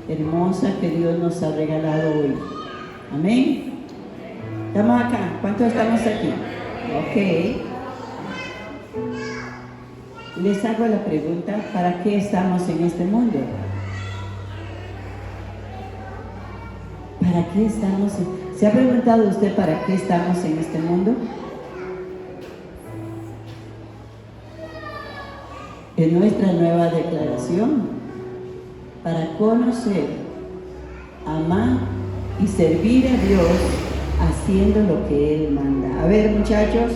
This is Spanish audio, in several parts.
hermosa que Dios nos ha regalado hoy. Amén. ¿Estamos acá? ¿Cuántos estamos aquí? Ok. Les hago la pregunta, ¿para qué estamos en este mundo? ¿Para qué estamos? ¿Se ha preguntado usted para qué estamos en este mundo? En nuestra nueva declaración, para conocer, amar y servir a Dios haciendo lo que Él manda. A ver, muchachos,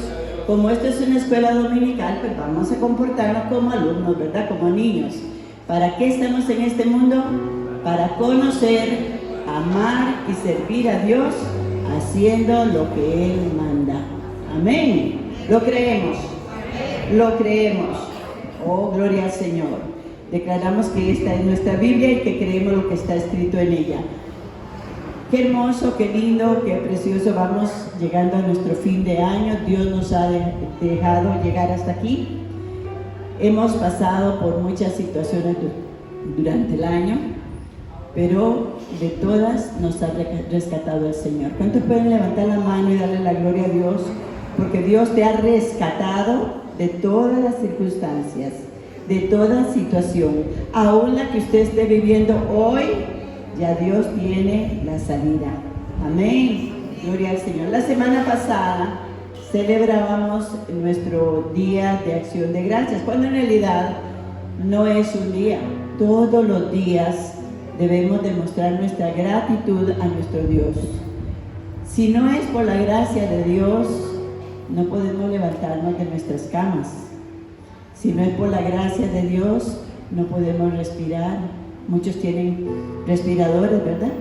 como esto es una escuela dominical, pues vamos a comportarnos como alumnos, ¿verdad? Como niños. ¿Para qué estamos en este mundo? Para conocer, amar y servir a Dios haciendo lo que Él manda. Amén. ¿Lo creemos? Lo creemos. Oh, gloria al Señor. Declaramos que esta es nuestra Biblia y que creemos lo que está escrito en ella. Qué hermoso, qué lindo, qué precioso. Vamos llegando a nuestro fin de año. Dios nos ha dejado llegar hasta aquí. Hemos pasado por muchas situaciones durante el año, pero de todas nos ha rescatado el Señor. ¿Cuántos pueden levantar la mano y darle la gloria a Dios? Porque Dios te ha rescatado de todas las circunstancias, de toda situación. Aún la que usted esté viviendo hoy, ya Dios tiene la salida. Amén. Gloria al Señor. La semana pasada celebrábamos nuestro Día de Acción de Gracias, cuando en realidad no es un día. Todos los días debemos demostrar nuestra gratitud a nuestro Dios. Si no es por la gracia de Dios, no podemos levantarnos de nuestras camas. Si no es por la gracia de Dios, no podemos respirar. Muchos tienen respiradores, ¿verdad?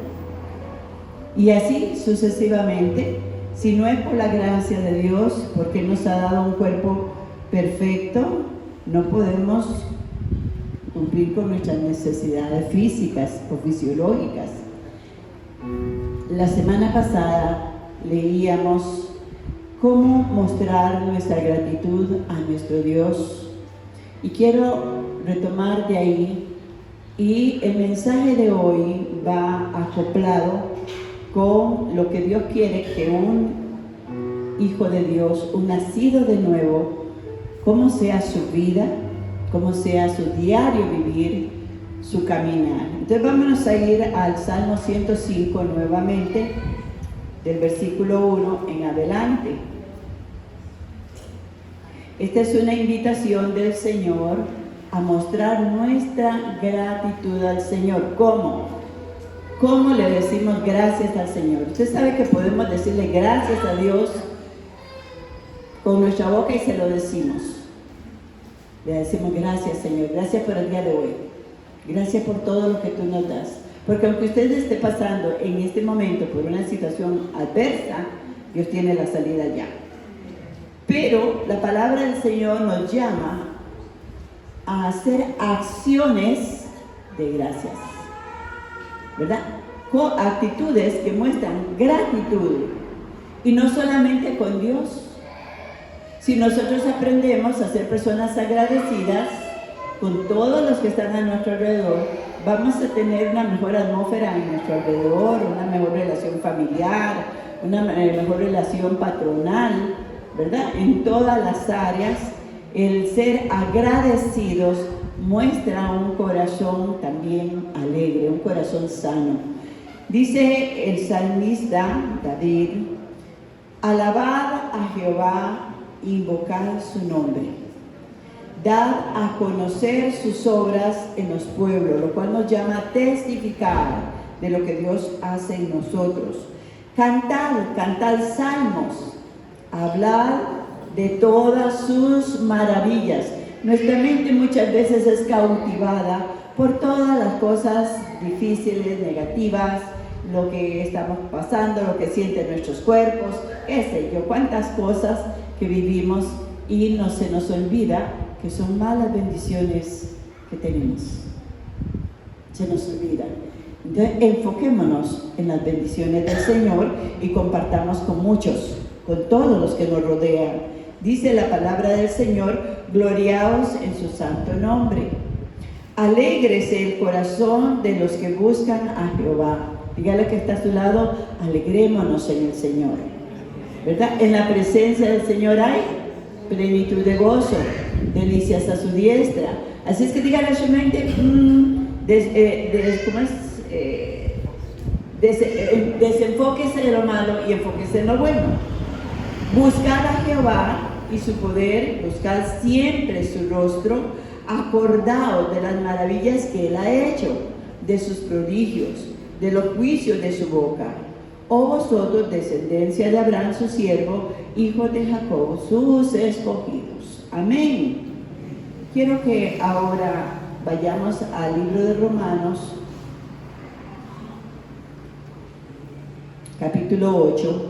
Y así sucesivamente. Si no es por la gracia de Dios, porque nos ha dado un cuerpo perfecto, no podemos cumplir con nuestras necesidades físicas o fisiológicas. La semana pasada leíamos cómo mostrar nuestra gratitud a nuestro Dios. Y quiero retomar de ahí, y el mensaje de hoy va acoplado con lo que Dios quiere que un hijo de Dios, un nacido de nuevo, cómo sea su vida, cómo sea su diario vivir, su caminar. Entonces vámonos a ir al Salmo 105 nuevamente, del versículo 1 en adelante. Esta es una invitación del Señor a mostrar nuestra gratitud al Señor. ¿Cómo? ¿Cómo le decimos gracias al Señor? Usted sabe que podemos decirle gracias a Dios con nuestra boca y se lo decimos. Le decimos gracias, Señor, gracias por el día de hoy. Gracias por todo lo que tú nos das. Porque aunque usted esté pasando en este momento por una situación adversa, Dios tiene la salida ya. Pero la palabra del Señor nos llama a hacer acciones de gracias, ¿verdad? Con actitudes que muestran gratitud. Y no solamente con Dios. Si nosotros aprendemos a ser personas agradecidas con todos los que están a nuestro alrededor, vamos a tener una mejor atmósfera en nuestro alrededor, una mejor relación familiar, una mejor relación patronal, ¿verdad? En todas las áreas, el ser agradecidos muestra un corazón también alegre, un corazón sano. Dice el salmista David: alabad a Jehová, invocad su nombre, dad a conocer sus obras en los pueblos, lo cual nos llama a testificar de lo que Dios hace en nosotros. Cantad salmos, hablad de todas sus maravillas. Nuestra mente muchas veces es cautivada por todas las cosas difíciles, negativas, lo que estamos pasando, lo que sienten nuestros cuerpos, qué sé yo, cuántas cosas que vivimos, y se nos olvida que son malas bendiciones que tenemos. Se nos olvida. Entonces enfoquémonos en las bendiciones del Señor y compartamos con muchos, con todos los que nos rodean. Dice la palabra del Señor: gloriaos en su santo nombre. Alégrese el corazón de los que buscan a Jehová. Dígale que está a su lado, alegrémonos en el Señor. ¿Verdad? En la presencia del Señor hay plenitud de gozo, delicias a su diestra. Así es que dígale a su mente, desenfóquese de lo malo y enfóquese en lo bueno. Buscad a Jehová y su poder, buscad siempre su rostro, acordaos de las maravillas que Él ha hecho, de sus prodigios, de los juicios de su boca. Oh vosotros, descendencia de Abraham su siervo, hijos de Jacob, sus escogidos. Amén. Quiero que ahora vayamos al libro de Romanos, capítulo 8,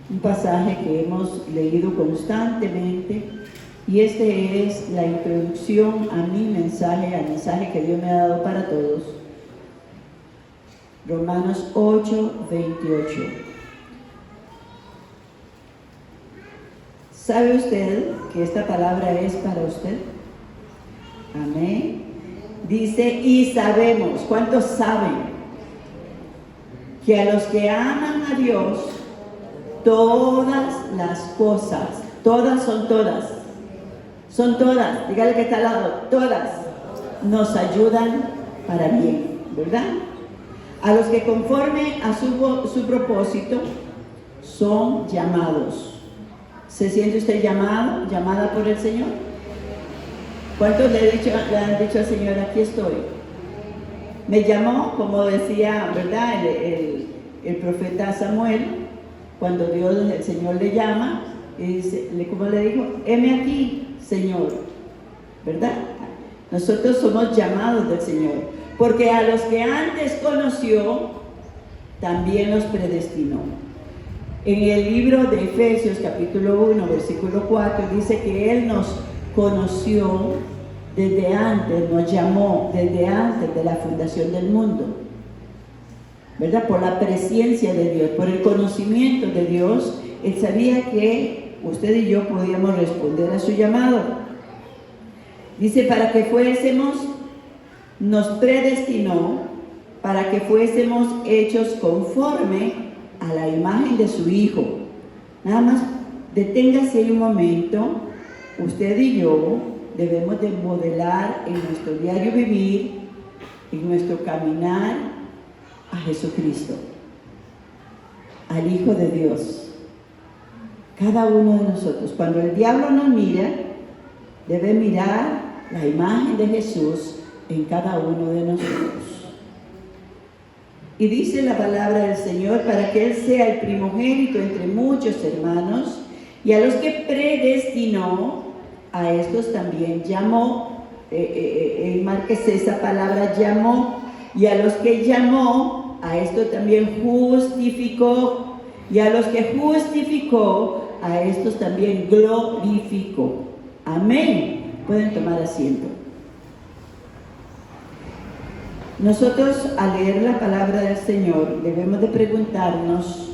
un pasaje que hemos leído constantemente, y este es la introducción a mi mensaje, al mensaje que Dios me ha dado para todos. Romanos 8, 28. ¿Sabe usted que esta palabra es para usted? Amén. Dice, y sabemos, ¿cuántos saben? Que a los que aman a Dios, todas las cosas, todas, dígale que está al lado, todas nos ayudan para bien, ¿verdad? A los que conforme a su propósito son llamados. ¿Se siente usted llamado, llamada por el Señor? ¿Cuántos le han dicho al Señor, aquí estoy? Me llamó, como decía, ¿verdad? El profeta Samuel, cuando el Señor le llama, y dice, ¿cómo le dijo? Heme aquí, Señor, ¿verdad? Nosotros somos llamados del Señor, porque a los que antes conoció, también los predestinó. En el libro de Efesios, capítulo 1, versículo 4, dice que Él nos conoció desde antes, nos llamó desde antes de la fundación del mundo, ¿verdad? Por la presencia de Dios, por el conocimiento de Dios, Él sabía que usted y yo podíamos responder a su llamado. Dice, para que fuésemos, nos predestinó, para que fuésemos hechos conforme a la imagen de su Hijo. Nada más, deténgase ahí un momento. Usted y yo debemos de modelar en nuestro diario vivir, en nuestro caminar, a Jesucristo, al Hijo de Dios. Cada uno de nosotros, cuando el diablo nos mira, debe mirar la imagen de Jesús en cada uno de nosotros. Y dice la palabra del Señor, para que Él sea el primogénito entre muchos hermanos, y a los que predestinó, a estos también llamó. Márquese esa palabra, llamó. Y a los que llamó, a esto también justificó. Y a los que justificó, a estos también glorificó. Amén. Pueden tomar asiento. Nosotros, al leer la palabra del Señor, debemos de preguntarnos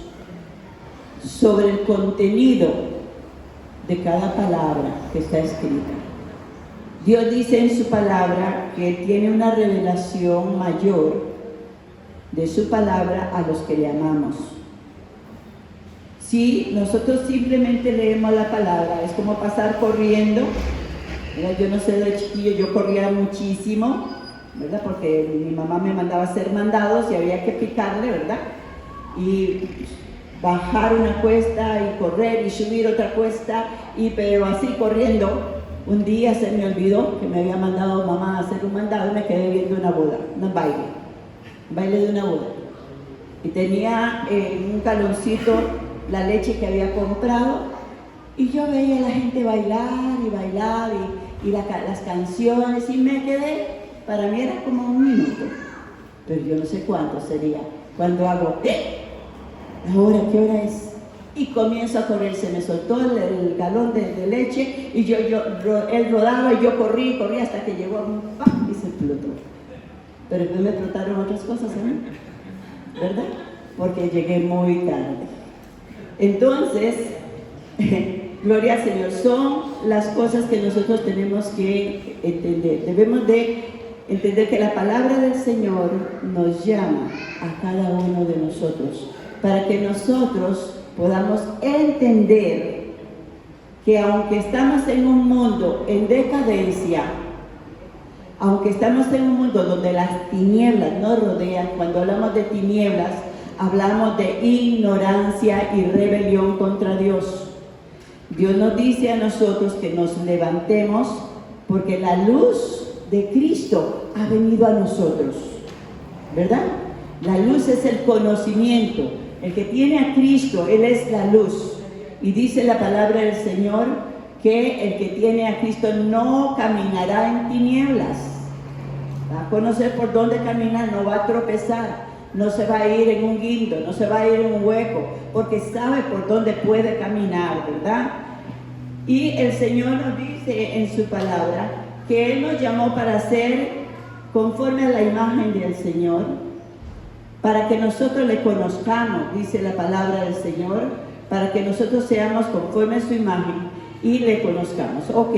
sobre el contenido de cada palabra que está escrita. Dios dice en su palabra que Él tiene una revelación mayor de su palabra a los que le amamos. Si nosotros simplemente leemos la palabra, es como pasar corriendo. Mira, yo no sé, de chiquillo yo corría muchísimo, ¿verdad? Porque mi mamá me mandaba a hacer mandados y había que picarle, ¿verdad? Y bajar una cuesta y correr y subir otra cuesta, pero así corriendo. Un día se me olvidó que me había mandado mamá a hacer un mandado y me quedé viendo una boda, un baile de una boda. Y tenía en un caloncito la leche que había comprado y yo veía a la gente bailar y las canciones y me quedé, para mí era como un minuto, pero yo no sé cuánto sería. Cuando hago, ahora, ¿qué hora es? Y comienzo a correr, se me soltó el galón de leche y él rodaba y yo corrí hasta que llegó a un ¡pam! Y se explotó. Pero después me explotaron otras cosas a mí, ¿verdad? Porque llegué muy tarde. Entonces, gloria al Señor, son las cosas que nosotros tenemos que entender. Debemos de entender que la palabra del Señor nos llama a cada uno de nosotros, para que nosotros podamos entender que aunque estamos en un mundo en decadencia, aunque estamos en un mundo donde las tinieblas nos rodean, cuando hablamos de tinieblas, hablamos de ignorancia y rebelión contra Dios. Dios nos dice a nosotros que nos levantemos porque la luz de Cristo ha venido a nosotros, ¿verdad? La luz es el conocimiento. El que tiene a Cristo, Él es la luz. Y dice la palabra del Señor que el que tiene a Cristo no caminará en tinieblas. Va a conocer por dónde caminar, no va a tropezar, no se va a ir en un guindo, no se va a ir en un hueco, porque sabe por dónde puede caminar, ¿verdad? Y el Señor nos dice en su palabra que Él nos llamó para ser conforme a la imagen del Señor, para que nosotros le conozcamos, dice la palabra del Señor, para que nosotros seamos conforme a su imagen y le conozcamos. Ok,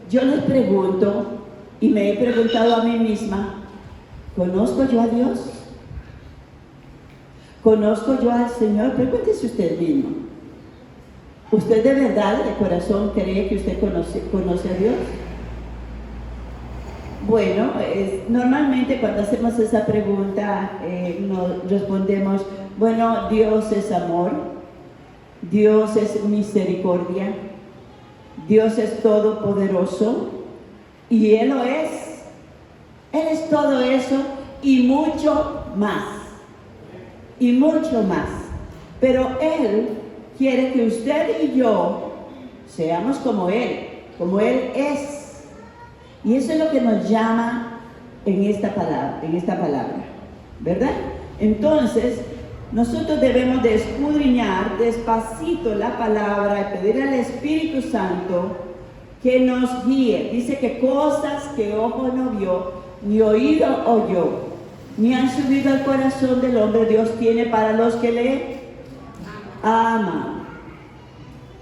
yo les pregunto, y me he preguntado a mí misma, ¿conozco yo a Dios? ¿Conozco yo al Señor? Pregúntese usted mismo. ¿Usted de verdad, de corazón, cree que usted conoce a Dios? Bueno, normalmente cuando hacemos esa pregunta nos respondemos, bueno, Dios es amor, Dios es misericordia, Dios es todopoderoso y Él lo es. Él es todo eso y mucho más. Y mucho más. Pero Él quiere que usted y yo seamos como Él es. Y eso es lo que nos llama en esta palabra, ¿verdad? Entonces, nosotros debemos de escudriñar despacito la palabra y pedir al Espíritu Santo que nos guíe. Dice que cosas que ojo no vio, ni oído oyó, ni han subido al corazón del hombre, Dios tiene para los que le aman.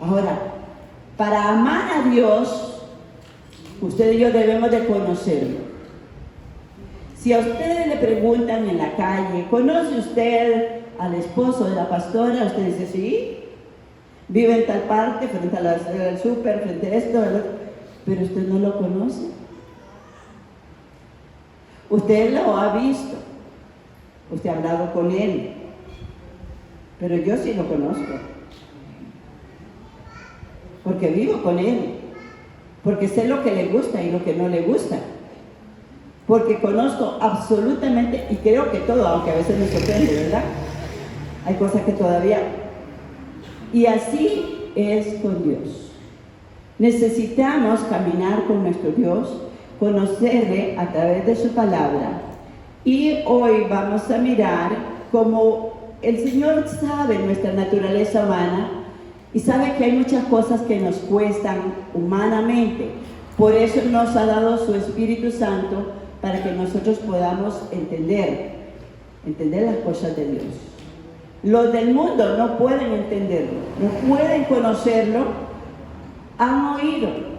Ahora, para amar a Dios, usted y yo debemos de conocerlo. Si a ustedes le preguntan en la calle, ¿conoce usted al esposo de la pastora? Usted dice, sí, vive en tal parte, frente al súper, frente a esto, ¿verdad? Pero usted no lo conoce. Usted lo ha visto, usted ha hablado con él, pero yo sí lo conozco, porque vivo con él, porque sé lo que le gusta y lo que no le gusta, porque conozco absolutamente y creo que todo, aunque a veces me sorprende, ¿verdad? Hay cosas que todavía... Y así es con Dios. Necesitamos caminar con nuestro Dios, conocerle a través de su palabra. Y hoy vamos a mirar cómo el Señor sabe nuestra naturaleza humana y sabe que hay muchas cosas que nos cuestan humanamente. Por eso nos ha dado su Espíritu Santo para que nosotros podamos entender las cosas de Dios. Los del mundo no pueden entenderlo, no pueden conocerlo, han oído.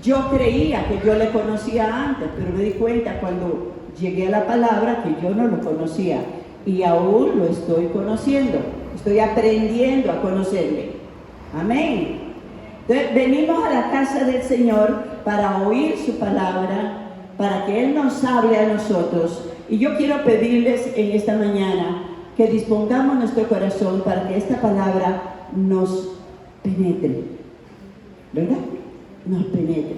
Yo creía que yo le conocía antes, pero me di cuenta cuando llegué a la palabra que yo no lo conocía y aún lo estoy conociendo, estoy aprendiendo a conocerle. Amén. Entonces, venimos a la casa del Señor para oír su palabra, para que Él nos hable a nosotros. Y yo quiero pedirles en esta mañana que dispongamos nuestro corazón para que esta palabra nos penetre, ¿verdad? Nos penetre.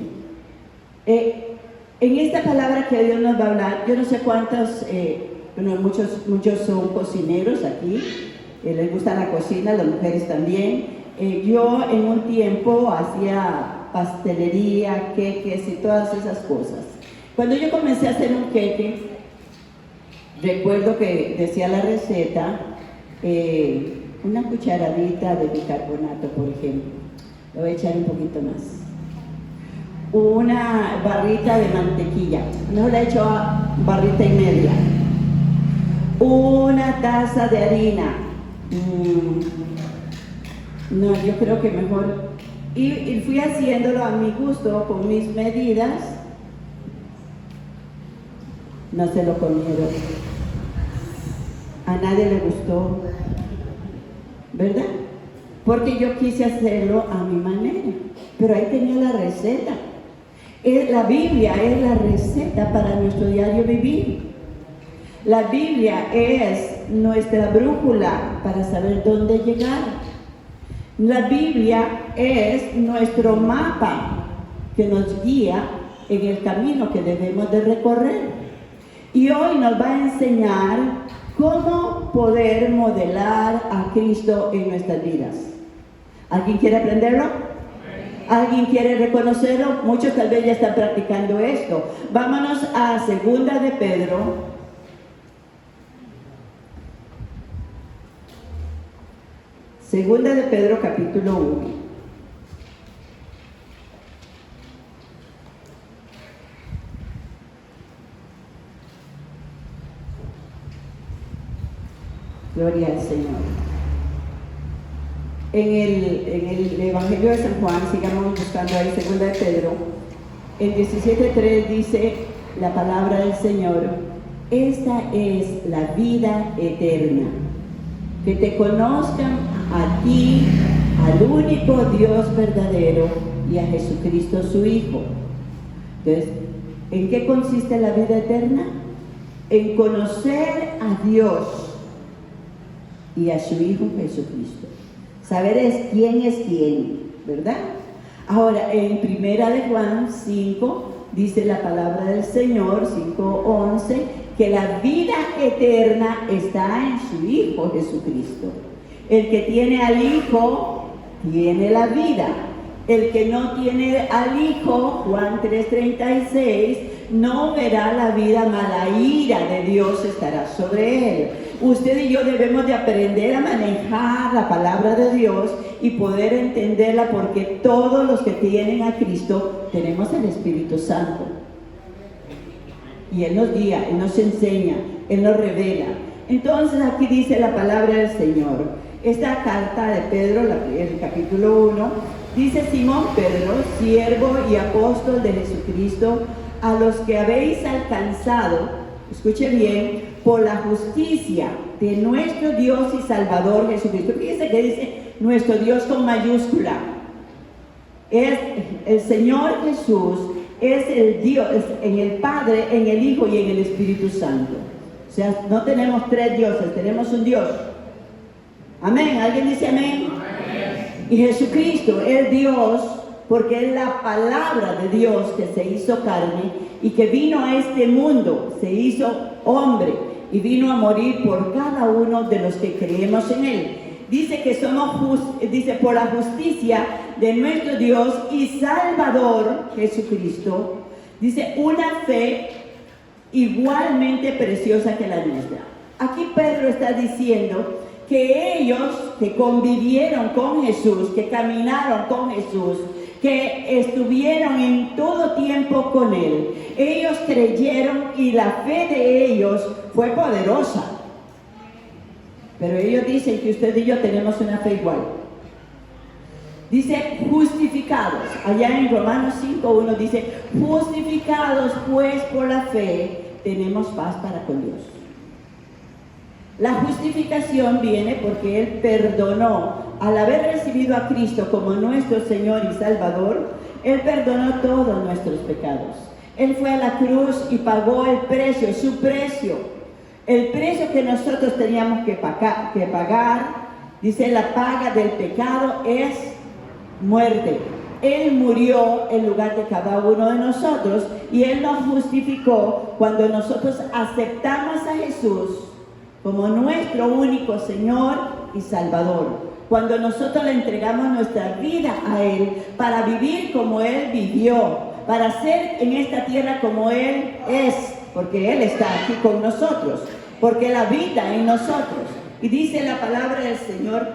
En esta palabra que Dios nos va a hablar, yo no sé cuántos, bueno, muchos son cocineros aquí, les gusta la cocina, las mujeres también. Yo en un tiempo hacía pastelería, queques y todas esas cosas. Cuando yo comencé a hacer un queque, recuerdo que decía la receta, una cucharadita de bicarbonato, por ejemplo. Le voy a echar un poquito más. Una barrita de mantequilla. No le echo barrita y media. Una taza de harina. No, yo creo que mejor. Y fui haciéndolo a mi gusto, con mis medidas. no se lo comieron. A nadie le gustó, ¿verdad? Porque yo quise hacerlo a mi manera, pero ahí tenía la receta. La Biblia es la receta para nuestro diario vivir. La Biblia es nuestra brújula para saber dónde llegar. La Biblia es nuestro mapa que nos guía en el camino que debemos de recorrer. Y hoy nos va a enseñar cómo poder modelar a Cristo en nuestras vidas. ¿Alguien quiere aprenderlo? ¿Alguien quiere reconocerlo? Muchos tal vez ya están practicando esto. Vámonos a Segunda de Pedro. Segunda de Pedro, capítulo 1. Gloria al Señor. En el Evangelio de San Juan, sigamos buscando ahí, Segunda de Pedro, en 17:3 dice la palabra del Señor: esta es la vida eterna, que te conozcan a ti, al único Dios verdadero, y a Jesucristo su Hijo. Entonces, ¿en qué consiste la vida eterna? En conocer a Dios y a su Hijo Jesucristo. Saber es quién, ¿verdad? Ahora, en Primera de Juan 5, dice la palabra del Señor, 5:11, que la vida eterna está en su Hijo Jesucristo. El que tiene al Hijo, tiene la vida. El que no tiene al Hijo, Juan 3:36, no verá la vida, mas la ira de Dios estará sobre él. Usted y yo debemos de aprender a manejar la palabra de Dios y poder entenderla, porque todos los que tienen a Cristo tenemos el Espíritu Santo. Y Él nos guía, Él nos enseña, Él nos revela. Entonces aquí dice la palabra del Señor. Esta carta de Pedro, el capítulo 1, dice: Simón Pedro, siervo y apóstol de Jesucristo, a los que habéis alcanzado, escuche bien, por la justicia de nuestro Dios y Salvador Jesucristo. Fíjense que dice nuestro Dios con mayúscula. Es el Señor Jesús, es el Dios, es en el Padre, en el Hijo y en el Espíritu Santo. O sea, no tenemos tres dioses, tenemos un Dios. Amén. ¿Alguien dice amén? Amén. Y Jesucristo es Dios, porque es la palabra de Dios que se hizo carne y que vino a este mundo, se hizo hombre y vino a morir por cada uno de los que creemos en Él. Dice que somos dice por la justicia de nuestro Dios y Salvador Jesucristo. Dice una fe igualmente preciosa que la nuestra. Aquí Pedro está diciendo que ellos que convivieron con Jesús, que caminaron con Jesús, que estuvieron en todo tiempo con Él, ellos creyeron y la fe de ellos fue poderosa. Pero ellos dicen que usted y yo tenemos una fe igual. Dice justificados. Allá en Romanos 5:1 dice: justificados pues por la fe, tenemos paz para con Dios. La justificación viene porque Él perdonó. Al haber recibido a Cristo como nuestro Señor y Salvador, Él perdonó todos nuestros pecados. Él fue a la cruz y pagó el precio, su precio. El precio que nosotros teníamos que pagar, dice, la paga del pecado es muerte. Él murió en lugar de cada uno de nosotros y Él nos justificó cuando nosotros aceptamos a Jesús como nuestro único Señor y Salvador. Cuando nosotros le entregamos nuestra vida a Él para vivir como Él vivió, para ser en esta tierra como Él es, porque Él está aquí con nosotros, porque Él habita en nosotros. Y dice la palabra del Señor,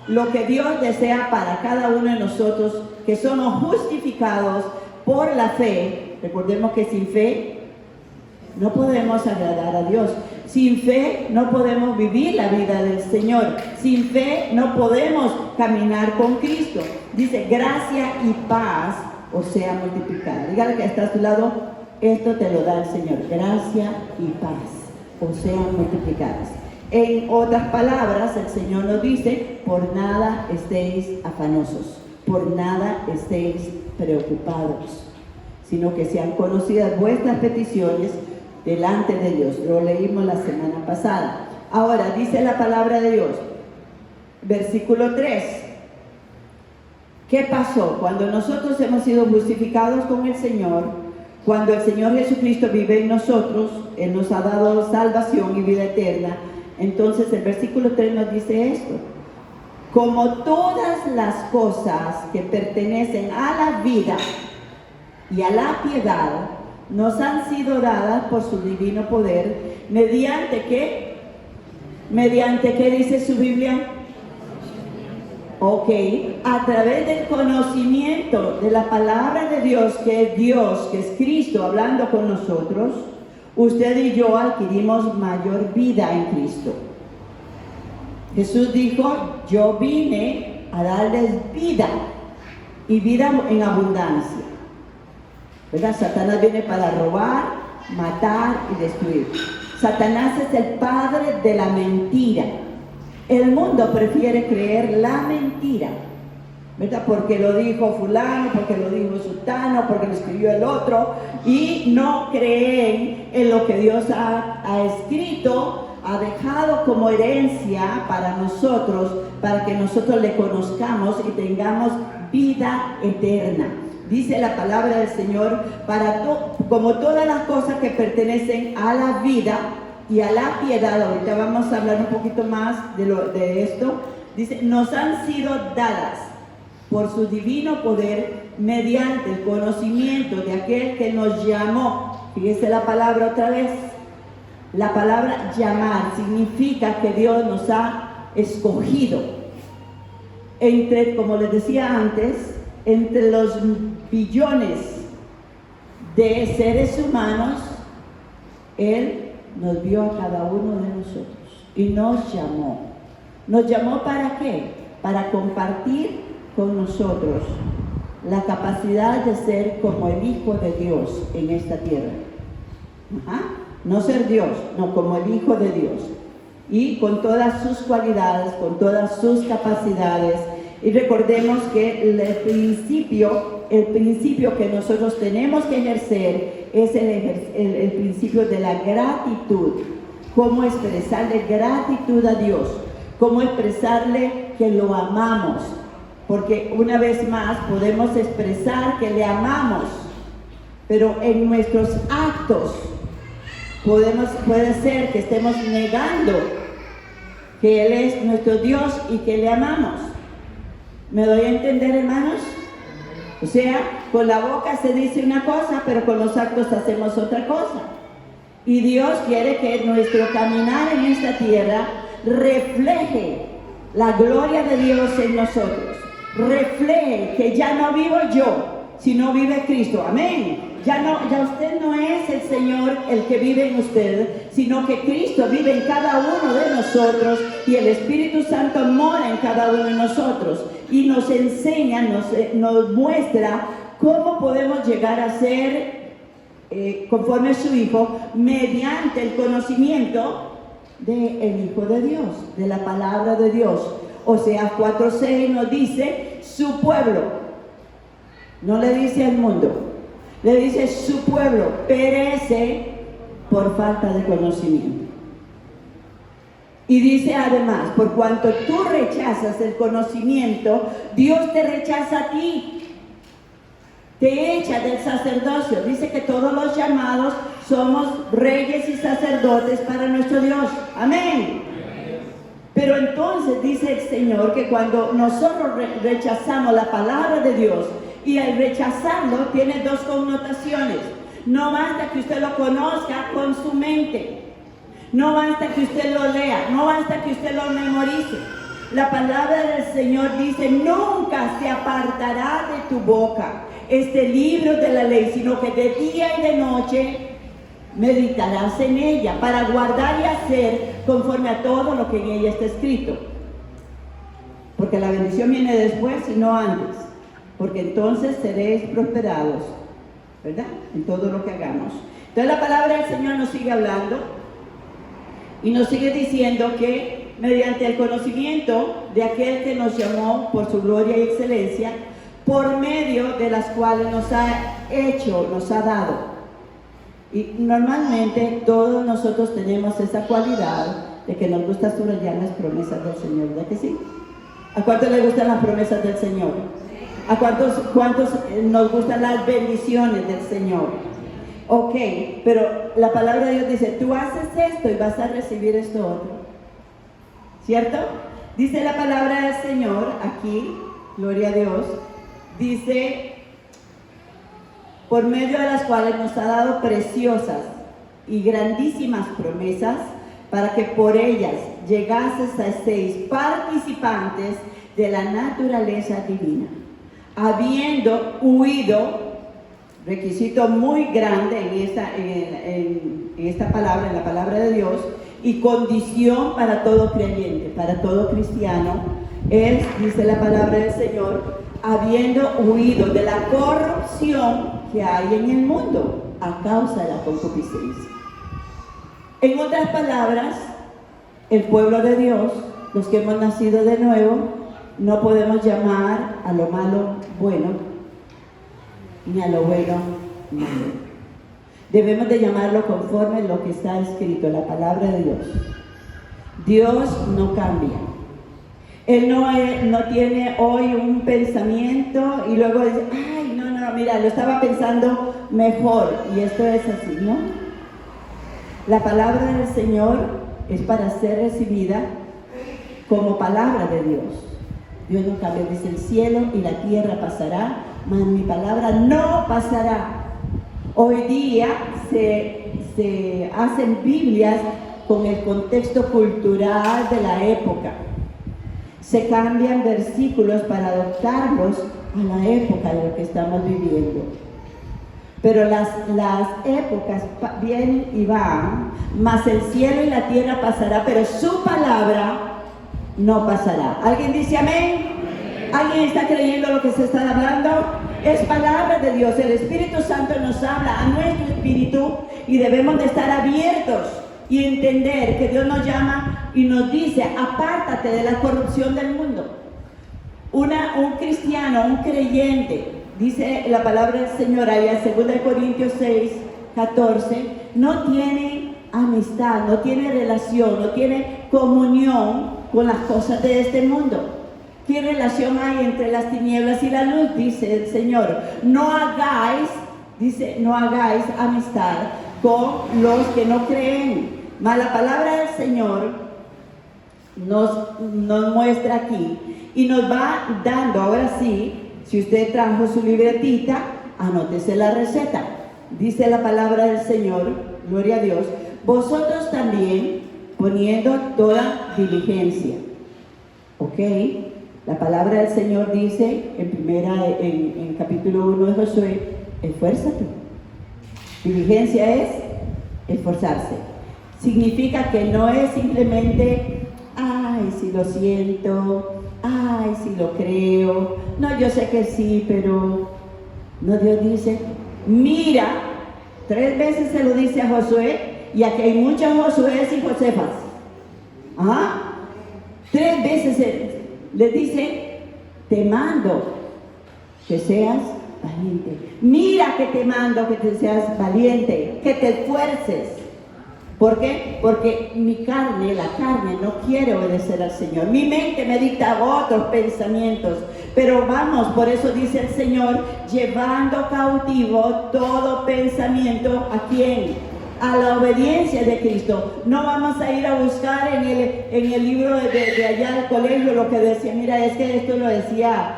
lo que Dios desea para cada uno de nosotros, que somos justificados por la fe. Recordemos que sin fe no podemos agradar a Dios. Sin fe no podemos vivir la vida del Señor. Sin fe no podemos caminar con Cristo. Dice, gracia y paz os sea multiplicada. Dígale que está a su lado, esto te lo da el Señor, gracia y paz, o sean multiplicadas. En otras palabras, el Señor nos dice, por nada estéis afanosos, por nada estéis preocupados, sino que sean conocidas vuestras peticiones delante de Dios. Lo leímos la semana pasada. Ahora, dice la palabra de Dios, versículo 3. ¿Qué pasó? Cuando nosotros hemos sido justificados con el Señor, cuando el Señor Jesucristo vive en nosotros, Él nos ha dado salvación y vida eterna. Entonces el versículo 3 nos dice esto: como todas las cosas que pertenecen a la vida y a la piedad nos han sido dadas por su divino poder, ¿mediante qué? ¿Mediante qué dice su Biblia? Ok, a través del conocimiento de la palabra de Dios, que es Cristo hablando con nosotros, usted y yo adquirimos mayor vida en Cristo. Jesús dijo, yo vine a darles vida, y vida en abundancia. ¿Verdad? Satanás viene para robar, matar y destruir. Satanás es el padre de la mentira. El mundo prefiere creer la mentira, ¿verdad? Porque lo dijo fulano, porque lo dijo sultano, porque lo escribió el otro, y no creen en lo que Dios ha escrito, ha dejado como herencia para nosotros, para que nosotros le conozcamos y tengamos vida eterna. Dice la palabra del Señor, como todas las cosas que pertenecen a la vida y a la piedad, ahorita vamos a hablar un poquito más de esto, dice, nos han sido dadas por su divino poder mediante el conocimiento de aquel que nos llamó. Fíjese la palabra otra vez. La palabra llamar significa que Dios nos ha escogido. Como les decía antes, entre los billones de seres humanos, Él nos vio a cada uno de nosotros y nos llamó. ¿Nos llamó para qué? Para compartir con nosotros la capacidad de ser como el Hijo de Dios en esta tierra. No ser Dios, no, como el Hijo de Dios. Y con todas sus cualidades, con todas sus capacidades. Y recordemos que el principio que nosotros tenemos que ejercer es el principio de la gratitud. Cómo expresarle gratitud a Dios, cómo expresarle que lo amamos. Porque una vez más podemos expresar que le amamos, pero en nuestros actos puede ser que estemos negando que Él es nuestro Dios y que le amamos. ¿Me doy a entender, hermanos? O sea, con la boca se dice una cosa, pero con los actos hacemos otra cosa. Y Dios quiere que nuestro caminar en esta tierra refleje la gloria de Dios en nosotros. Refleje que ya no vivo yo, sino vive Cristo. Amén. Ya usted no es el Señor el que vive en usted, sino que Cristo vive en cada uno de nosotros y el Espíritu Santo mora en cada uno de nosotros y nos enseña, nos muestra cómo podemos llegar a ser conforme a su Hijo mediante el conocimiento del Hijo de Dios, de la palabra de Dios. Oseas 4:6 nos dice su pueblo, no le dice al mundo. Le dice, su pueblo perece por falta de conocimiento. Y dice además, por cuanto tú rechazas el conocimiento, Dios te rechaza a ti. Te echa del sacerdocio. Dice que todos los llamados somos reyes y sacerdotes para nuestro Dios. Amén. Pero entonces dice el Señor que cuando nosotros rechazamos la palabra de Dios, y al rechazarlo tiene dos connotaciones. No basta que usted lo conozca con su mente. No basta que usted lo lea. No basta que usted lo memorice. La palabra del Señor dice, nunca se apartará de tu boca este libro de la ley, sino que de día y de noche meditarás en ella para guardar y hacer conforme a todo lo que en ella está escrito. Porque la bendición viene después y no antes. Porque entonces seréis prosperados ¿verdad? En todo lo que hagamos. Entonces la palabra del Señor nos sigue hablando y nos sigue diciendo que mediante el conocimiento de aquel que nos llamó por su gloria y excelencia, por medio de las cuales nos ha dado. Y normalmente todos nosotros tenemos esa cualidad de que nos gusta subrayar las promesas del Señor, ¿verdad que sí? ¿A cuántos les gustan las promesas del Señor? ¿A cuántos nos gustan las bendiciones del Señor? Ok, pero la palabra de Dios dice, tú haces esto y vas a recibir esto otro. ¿Cierto? Dice la palabra del Señor aquí, gloria a Dios, dice, por medio de las cuales nos ha dado preciosas y grandísimas promesas, para que por ellas llegases a seis participantes de la naturaleza divina, habiendo huido, requisito muy grande en esta palabra, en la palabra de Dios, y condición para todo creyente, para todo cristiano, es, dice la palabra del Señor, habiendo huido de la corrupción que hay en el mundo a causa de la concupiscencia. En otras palabras, el pueblo de Dios, los que hemos nacido de nuevo, no podemos llamar a lo malo bueno, ni a lo bueno malo. Debemos de llamarlo conforme a lo que está escrito, la palabra de Dios. Dios no cambia. Él no tiene hoy un pensamiento y luego dice, ay, no, mira, lo estaba pensando mejor y esto es así, ¿no? La palabra del Señor es para ser recibida como palabra de Dios. Dios no cambia, dice, el cielo y la tierra pasará, mas mi palabra no pasará. Hoy día se hacen Biblias con el contexto cultural de la época. Se cambian versículos para adaptarlos a la época de lo que estamos viviendo. Pero las épocas vienen y van, mas el cielo y la tierra pasará, pero su palabra no pasará. ¿Alguien dice amén? ¿Alguien está creyendo lo que se está hablando? Es palabra de Dios. El Espíritu Santo nos habla a nuestro espíritu y debemos de estar abiertos y entender que Dios nos llama y nos dice, apártate de la corrupción del mundo. Un cristiano, un creyente, dice la palabra del Señor allá, 2 Corintios 6, 14, no tiene amistad, no tiene relación, no tiene comunión con las cosas de este mundo. ¿Qué relación hay entre las tinieblas y la luz? Dice el Señor. No hagáis amistad con los que no creen. Mas la palabra del Señor nos muestra aquí y nos va dando, ahora sí, si usted trajo su libretita, anótese la receta. Dice la palabra del Señor, gloria a Dios, vosotros también poniendo toda diligencia. ¿Ok? La palabra del Señor dice en capítulo 1 de Josué, esfuérzate. Diligencia es esforzarse. Significa que no es simplemente, ay, si lo siento, ay, si lo creo, no, yo sé que sí, pero no, Dios dice, mira, 3 veces se lo dice a Josué, y aquí hay muchos Josué y Josefas. Ajá. 3 veces le dice, te mando que seas valiente. Mira que te mando que te seas valiente, que te esfuerces. ¿Por qué? Porque la carne no quiere obedecer al Señor. Mi mente me dicta otros pensamientos. Pero vamos, por eso dice el Señor, llevando cautivo todo pensamiento, ¿a quién? A la obediencia de Cristo. No vamos a ir a buscar en el libro de allá del colegio lo que decía, mira, es que esto lo decía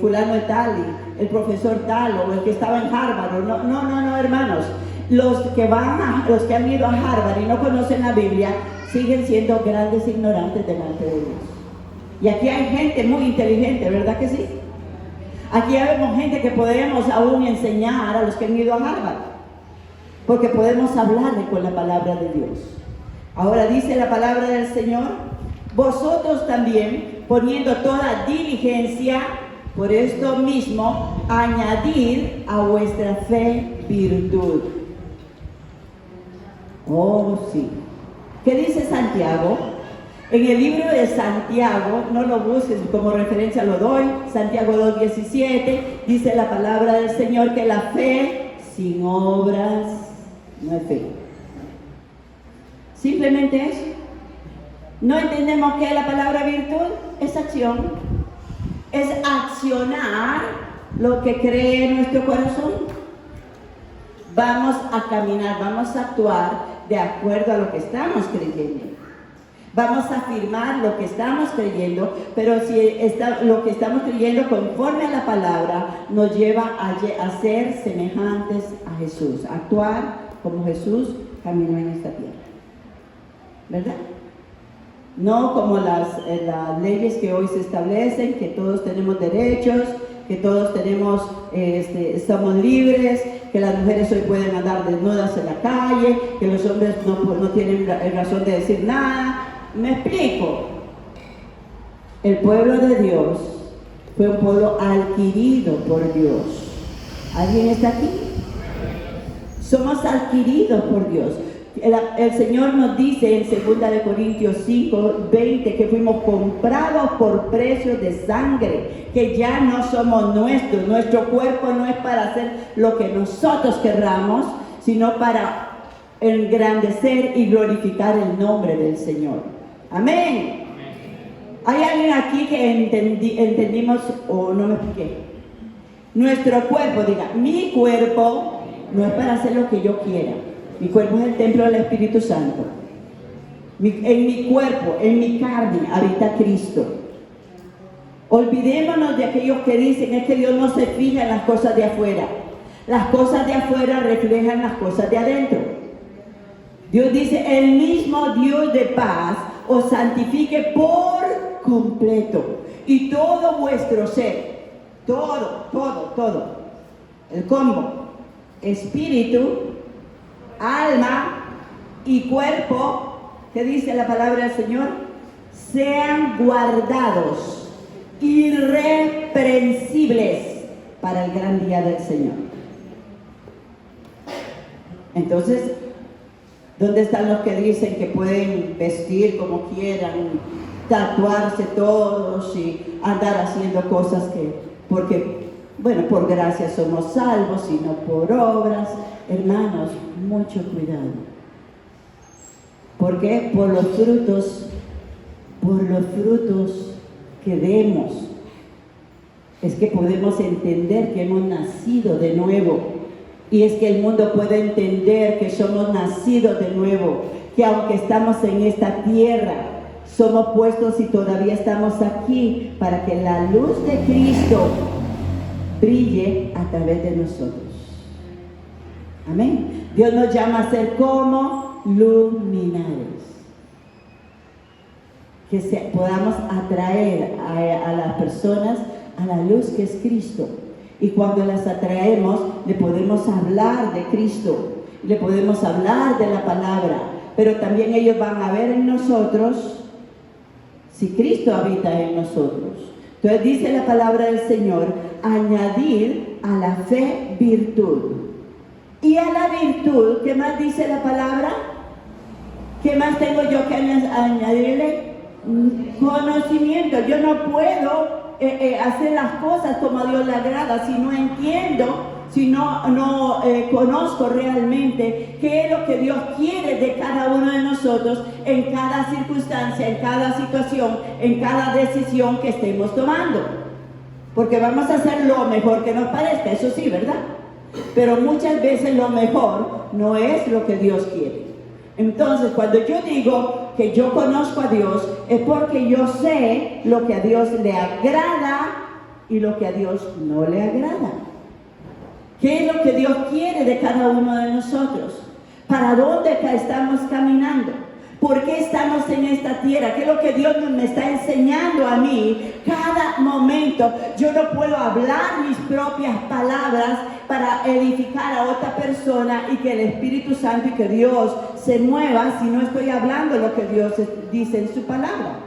fulano de tal, el profesor tal, o el que estaba en Harvard. No, hermanos. Los que han ido a Harvard y no conocen la Biblia siguen siendo grandes ignorantes delante de Dios. Y aquí hay gente muy inteligente, ¿verdad que sí? Aquí vemos gente que podemos aún enseñar a los que han ido a Harvard, porque podemos hablarle con la palabra de Dios. Ahora dice la palabra del Señor, vosotros también poniendo toda diligencia, por esto mismo añadir a vuestra fe virtud. Oh, sí. ¿Qué dice Santiago? En el libro de Santiago, no lo busques, como referencia lo doy, Santiago 2:17, dice la palabra del Señor que la fe sin obras no es fe. Simplemente eso. No entendemos que la palabra virtud es acción, es accionar lo que cree en nuestro corazón. Vamos a caminar, vamos a actuar de acuerdo a lo que estamos creyendo. Vamos a afirmar lo que estamos creyendo, pero si lo que estamos creyendo conforme a la palabra nos lleva a ser semejantes a Jesús, a actuar como Jesús caminó en esta tierra. ¿Verdad? No como las leyes que hoy se establecen, que todos tenemos derechos, que todos estamos libres, que las mujeres hoy pueden andar desnudas en la calle, que los hombres no tienen razón de decir nada. Me explico. El pueblo de Dios fue un pueblo adquirido por Dios. ¿Alguien está aquí? Somos adquiridos por Dios. El Señor nos dice en 2 Corintios 5:20 que fuimos comprados por precio de sangre, que ya no somos nuestros. Nuestro cuerpo no es para hacer lo que nosotros querramos, sino para engrandecer y glorificar el nombre del Señor. Amén. ¿Hay alguien aquí que entendimos o no me expliqué? Nuestro cuerpo, diga, mi cuerpo no es para hacer lo que yo quiera. Mi cuerpo es el templo del Espíritu Santo. En mi cuerpo, en mi carne, habita Cristo. Olvidémonos de aquellos que dicen es que Dios no se fija en las cosas de afuera. Las cosas de afuera reflejan las cosas de adentro. Dios dice, el mismo Dios de paz os santifique por completo. Y todo vuestro ser, todo, el combo, espíritu, alma y cuerpo, ¿qué dice la palabra del Señor? Sean guardados, irreprensibles para el gran día del Señor. Entonces, ¿dónde están los que dicen que pueden vestir como quieran, tatuarse todos y andar haciendo cosas porque, por gracia somos salvos y no por obras? Hermanos, mucho cuidado. ¿Por qué? Por los frutos que vemos. Es que podemos entender que hemos nacido de nuevo. Y es que el mundo puede entender que somos nacidos de nuevo, que aunque estamos en esta tierra, somos puestos y todavía estamos aquí para que la luz de Cristo brille a través de nosotros. Amén. Dios nos llama a ser como luminares, que podamos atraer a las personas a la luz que es Cristo. Y cuando las atraemos, le podemos hablar de Cristo, le podemos hablar de la palabra, pero también ellos van a ver en nosotros si Cristo habita en nosotros. Entonces dice la palabra del Señor, añadir a la fe virtud. Y a la virtud, ¿qué más dice la palabra? ¿Qué más tengo yo que añadirle? Conocimiento. Yo no puedo hacer las cosas como a Dios le agrada si no entiendo, si no conozco realmente qué es lo que Dios quiere de cada uno de nosotros en cada circunstancia, en cada situación, en cada decisión que estemos tomando. Porque vamos a hacer lo mejor que nos parezca, eso sí, ¿verdad? Pero muchas veces lo mejor no es lo que Dios quiere. Entonces, cuando yo digo que yo conozco a Dios, es porque yo sé lo que a Dios le agrada y lo que a Dios no le agrada. ¿Qué es lo que Dios quiere de cada uno de nosotros? ¿Para dónde estamos caminando? ¿Por qué estamos en esta tierra? ¿Qué es lo que Dios me está enseñando a mí? Cada momento yo no puedo hablar mis propias palabras para edificar a otra persona y que el Espíritu Santo y que Dios se mueva si no estoy hablando lo que Dios dice en su palabra.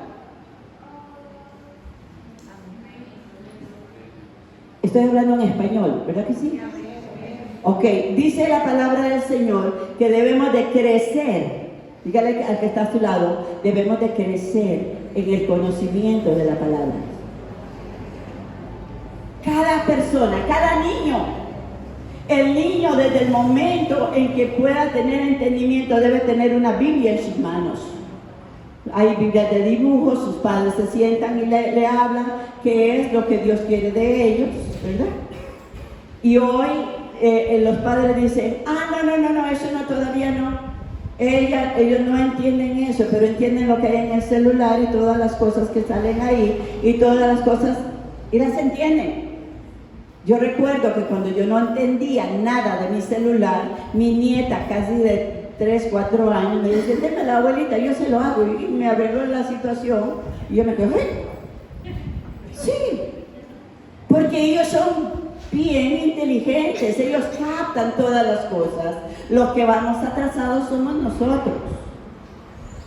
Estoy hablando en español, ¿verdad que sí? Ok, dice la palabra del Señor que debemos de crecer. Dígale al que está a su lado, debemos de crecer en el conocimiento de la palabra. Cada persona, cada niño, el niño desde el momento en que pueda tener entendimiento debe tener una Biblia en sus manos. Hay Biblias de dibujos, sus padres se sientan y le hablan qué es lo que Dios quiere de ellos, ¿verdad? Y hoy los padres dicen, no, eso no, todavía no. Ellos no entienden eso, pero entienden lo que hay en el celular y todas las cosas que salen ahí y todas las cosas, y las entienden. Yo recuerdo que cuando yo no entendía nada de mi celular, mi nieta casi de 3, 4 años me dice, deme la abuelita, yo se lo hago, y me arregló la situación y yo me quedé, sí, porque ellos son bien inteligentes, ellos captan todas las cosas. Los que vamos atrasados somos nosotros.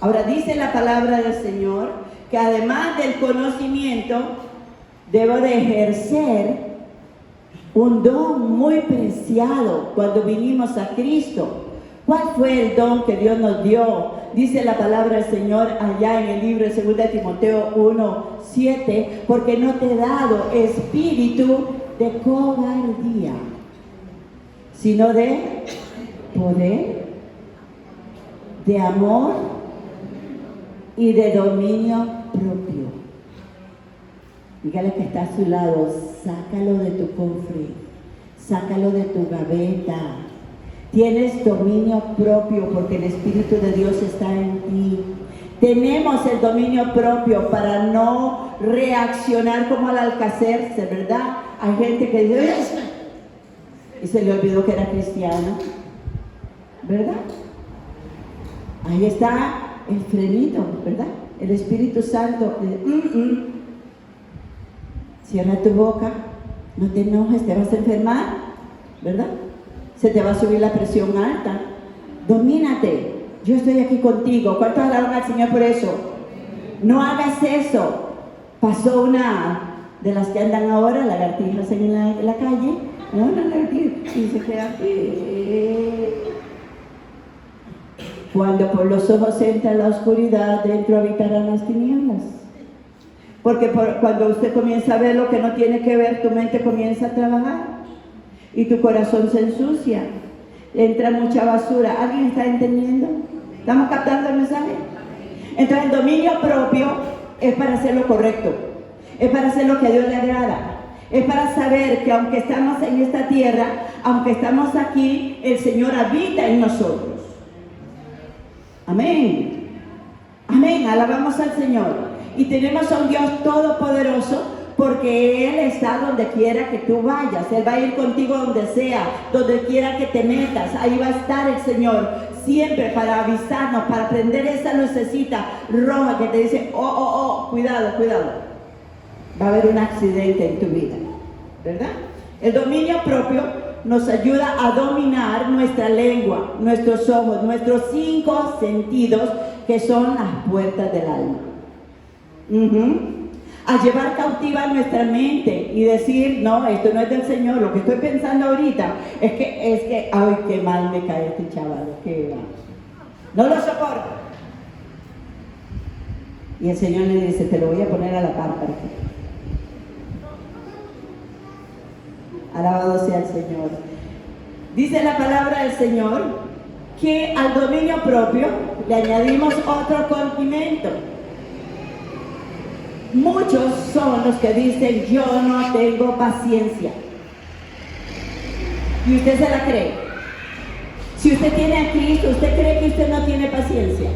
Ahora dice la palabra del Señor que además del conocimiento debo de ejercer un don muy preciado cuando vinimos a Cristo. ¿Cuál fue el don que Dios nos dio? Dice la palabra del Señor allá en el libro de 2 Timoteo 1:7, porque no te he dado espíritu de cobardía, sino de poder, de amor y de dominio propio. Dígale que está a su lado, sácalo de tu cofre, sácalo de tu gaveta. Tienes dominio propio porque el Espíritu de Dios está en ti. Tenemos el dominio propio para no reaccionar como al alcacerse, ¿verdad? Hay gente que dice, y se le olvidó que era cristiano, ¿verdad? Ahí está el frenito, ¿verdad? El Espíritu Santo. Cierra tu boca, no te enojes, te vas a enfermar, ¿verdad? Se te va a subir la presión alta. Domínate. Yo estoy aquí contigo. ¿Cuántos alaban al Señor por eso? No hagas eso. Pasó una de las que andan ahora, lagartijas en la calle. No, una lagartija. Y se queda aquí. Cuando por los ojos entra la oscuridad, dentro habitarán las tinieblas. Porque cuando usted comienza a ver lo que no tiene que ver, tu mente comienza a trabajar. Y tu corazón se ensucia, entra mucha basura. ¿Alguien está entendiendo? ¿Estamos captando el mensaje? Entonces el dominio propio es para hacer lo correcto, es para hacer lo que a Dios le agrada, es para saber que aunque estamos en esta tierra, aunque estamos aquí, el Señor habita en nosotros. Amén, amén, alabamos al Señor. Y tenemos a un Dios todopoderoso, porque Él está donde quiera que tú vayas. Él va a ir contigo donde sea, donde quiera que te metas. Ahí va a estar el Señor, siempre para avisarnos, para prender esa lucecita roja que te dice, cuidado, cuidado. Va a haber un accidente en tu vida, ¿verdad? El dominio propio nos ayuda a dominar nuestra lengua, nuestros ojos, nuestros 5 sentidos, que son las puertas del alma. A llevar cautiva nuestra mente y decir, no, esto no es del Señor, lo que estoy pensando ahorita es que, ay, qué mal me cae este chaval, que no lo soporto. Y el Señor le dice, te lo voy a poner a la par para que. Alabado sea el Señor. Dice la palabra del Señor que al dominio propio le añadimos otro condimento. Muchos son los que dicen, yo no tengo paciencia. Y usted se la cree. Si usted tiene a Cristo, ¿usted cree que usted no tiene paciencia?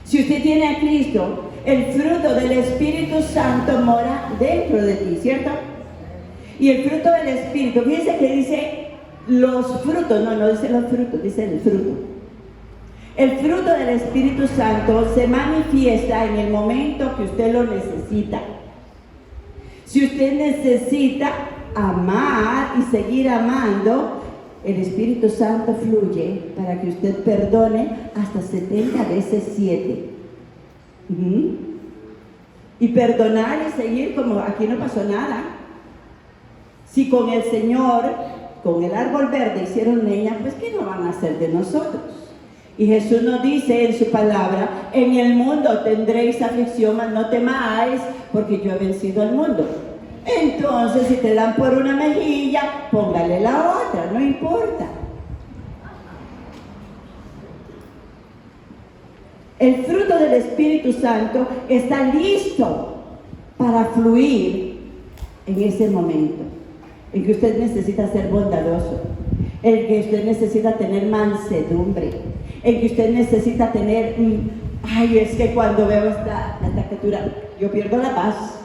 Si usted tiene a Cristo, el fruto del Espíritu Santo mora dentro de ti, ¿cierto? Y el fruto del Espíritu, fíjense que dice los frutos, no dice los frutos, dice el fruto. El fruto del Espíritu Santo se manifiesta en el momento que usted lo necesita. Si usted necesita amar y seguir amando, el Espíritu Santo fluye para que usted perdone hasta 70 veces 7. y perdonar y seguir como aquí no pasó nada. Si con el Señor, con el árbol verde hicieron leña, pues ¿qué no van a hacer de nosotros? Y Jesús nos dice en su palabra: en el mundo tendréis aflicción, mas no temáis, porque yo he vencido al mundo. Entonces, si te dan por una mejilla, póngale la otra, no importa. El fruto del Espíritu Santo está listo para fluir en ese momento, en que usted necesita ser bondadoso, en que usted necesita tener mansedumbre, en que usted necesita tener, ay, es que cuando veo esta criatura, yo pierdo la paz.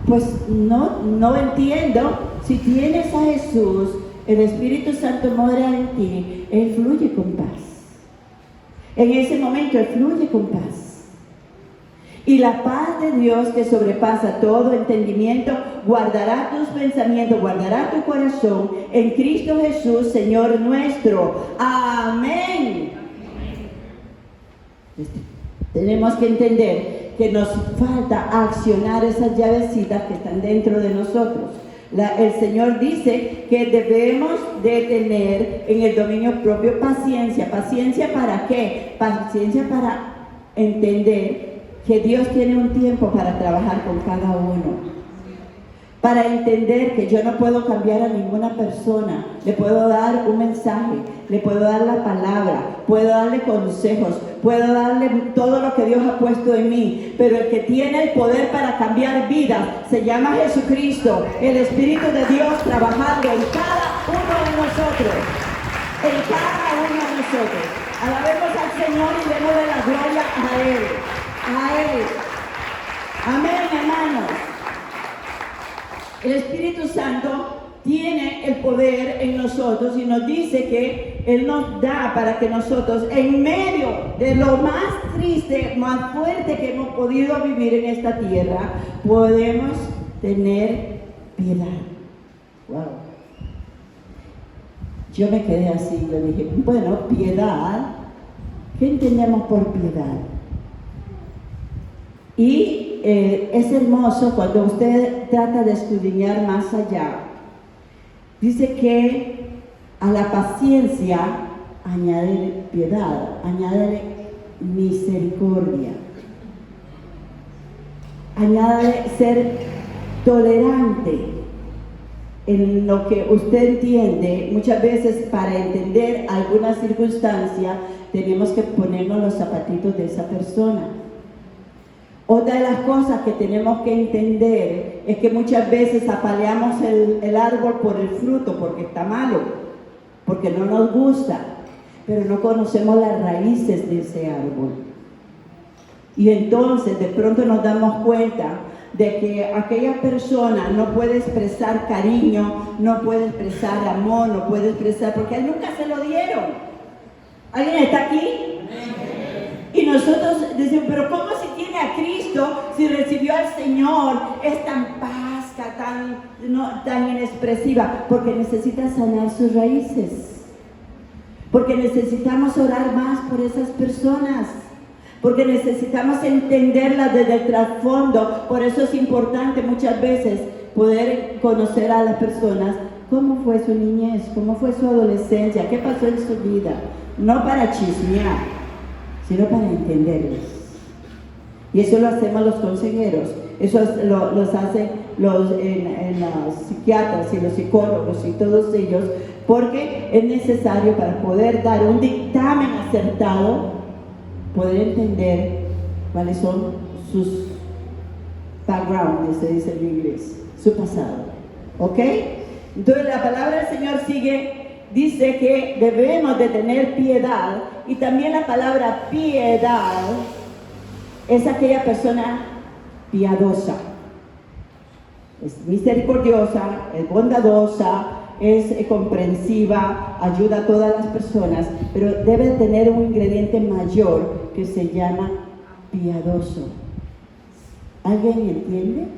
Pues no entiendo. Si tienes a Jesús, el Espíritu Santo mora en ti, Él fluye con paz. En ese momento Él fluye con paz. Y la paz de Dios, que sobrepasa todo entendimiento, guardará tus pensamientos, guardará tu corazón en Cristo Jesús, Señor nuestro. Amén. Tenemos que entender que nos falta accionar esas llavecitas que están dentro de nosotros. El Señor dice que debemos de tener en el dominio propio paciencia. ¿Paciencia para qué? Paciencia para entender que Dios tiene un tiempo para trabajar con cada uno. Para entender que yo no puedo cambiar a ninguna persona. Le puedo dar un mensaje, le puedo dar la palabra, puedo darle consejos, puedo darle todo lo que Dios ha puesto en mí, pero el que tiene el poder para cambiar vidas se llama Jesucristo, el Espíritu de Dios trabajando en cada uno de nosotros, en cada uno de nosotros. Alabemos al Señor y démosle la gloria a Él, a Él. Amén, hermanos. El Espíritu Santo tiene el poder en nosotros y nos dice que Él nos da para que nosotros, en medio de lo más triste, más fuerte que hemos podido vivir en esta tierra, podemos tener piedad. Wow. Yo me quedé así, le dije, bueno, piedad, ¿qué entendemos por piedad? Y es hermoso cuando usted trata de escudriñar más allá. Dice que a la paciencia añade piedad, añade misericordia, añade ser tolerante en lo que usted entiende. Muchas veces para entender alguna circunstancia tenemos que ponernos los zapatitos de esa persona. Otra de las cosas que tenemos que entender es que muchas veces apaleamos el árbol por el fruto, porque está malo, porque no nos gusta, pero no conocemos las raíces de ese árbol. Y entonces de pronto nos damos cuenta de que aquella persona no puede expresar cariño, no puede expresar amor, no puede expresar, porque a él nunca se lo dieron. ¿Alguien está aquí? Y nosotros decimos, pero ¿cómo si tiene a Cristo, si recibió al Señor, es tan pasca, tan inexpresiva? Porque necesita sanar sus raíces, porque necesitamos orar más por esas personas, porque necesitamos entenderlas desde el trasfondo. Por eso es importante muchas veces poder conocer a las personas, cómo fue su niñez, cómo fue su adolescencia, qué pasó en su vida, no para chismear, sino para entenderlos. Y eso lo hacemos los consejeros, eso los hacen los psiquiatras y los psicólogos y todos ellos, porque es necesario para poder dar un dictamen acertado, poder entender cuáles son sus backgrounds, se dice en inglés, su pasado. ¿Ok? Entonces la palabra del Señor dice que debemos de tener piedad, y también la palabra piedad es aquella persona piadosa, es misericordiosa, es bondadosa, es comprensiva, ayuda a todas las personas, pero debe tener un ingrediente mayor que se llama piadoso. ¿Alguien entiende?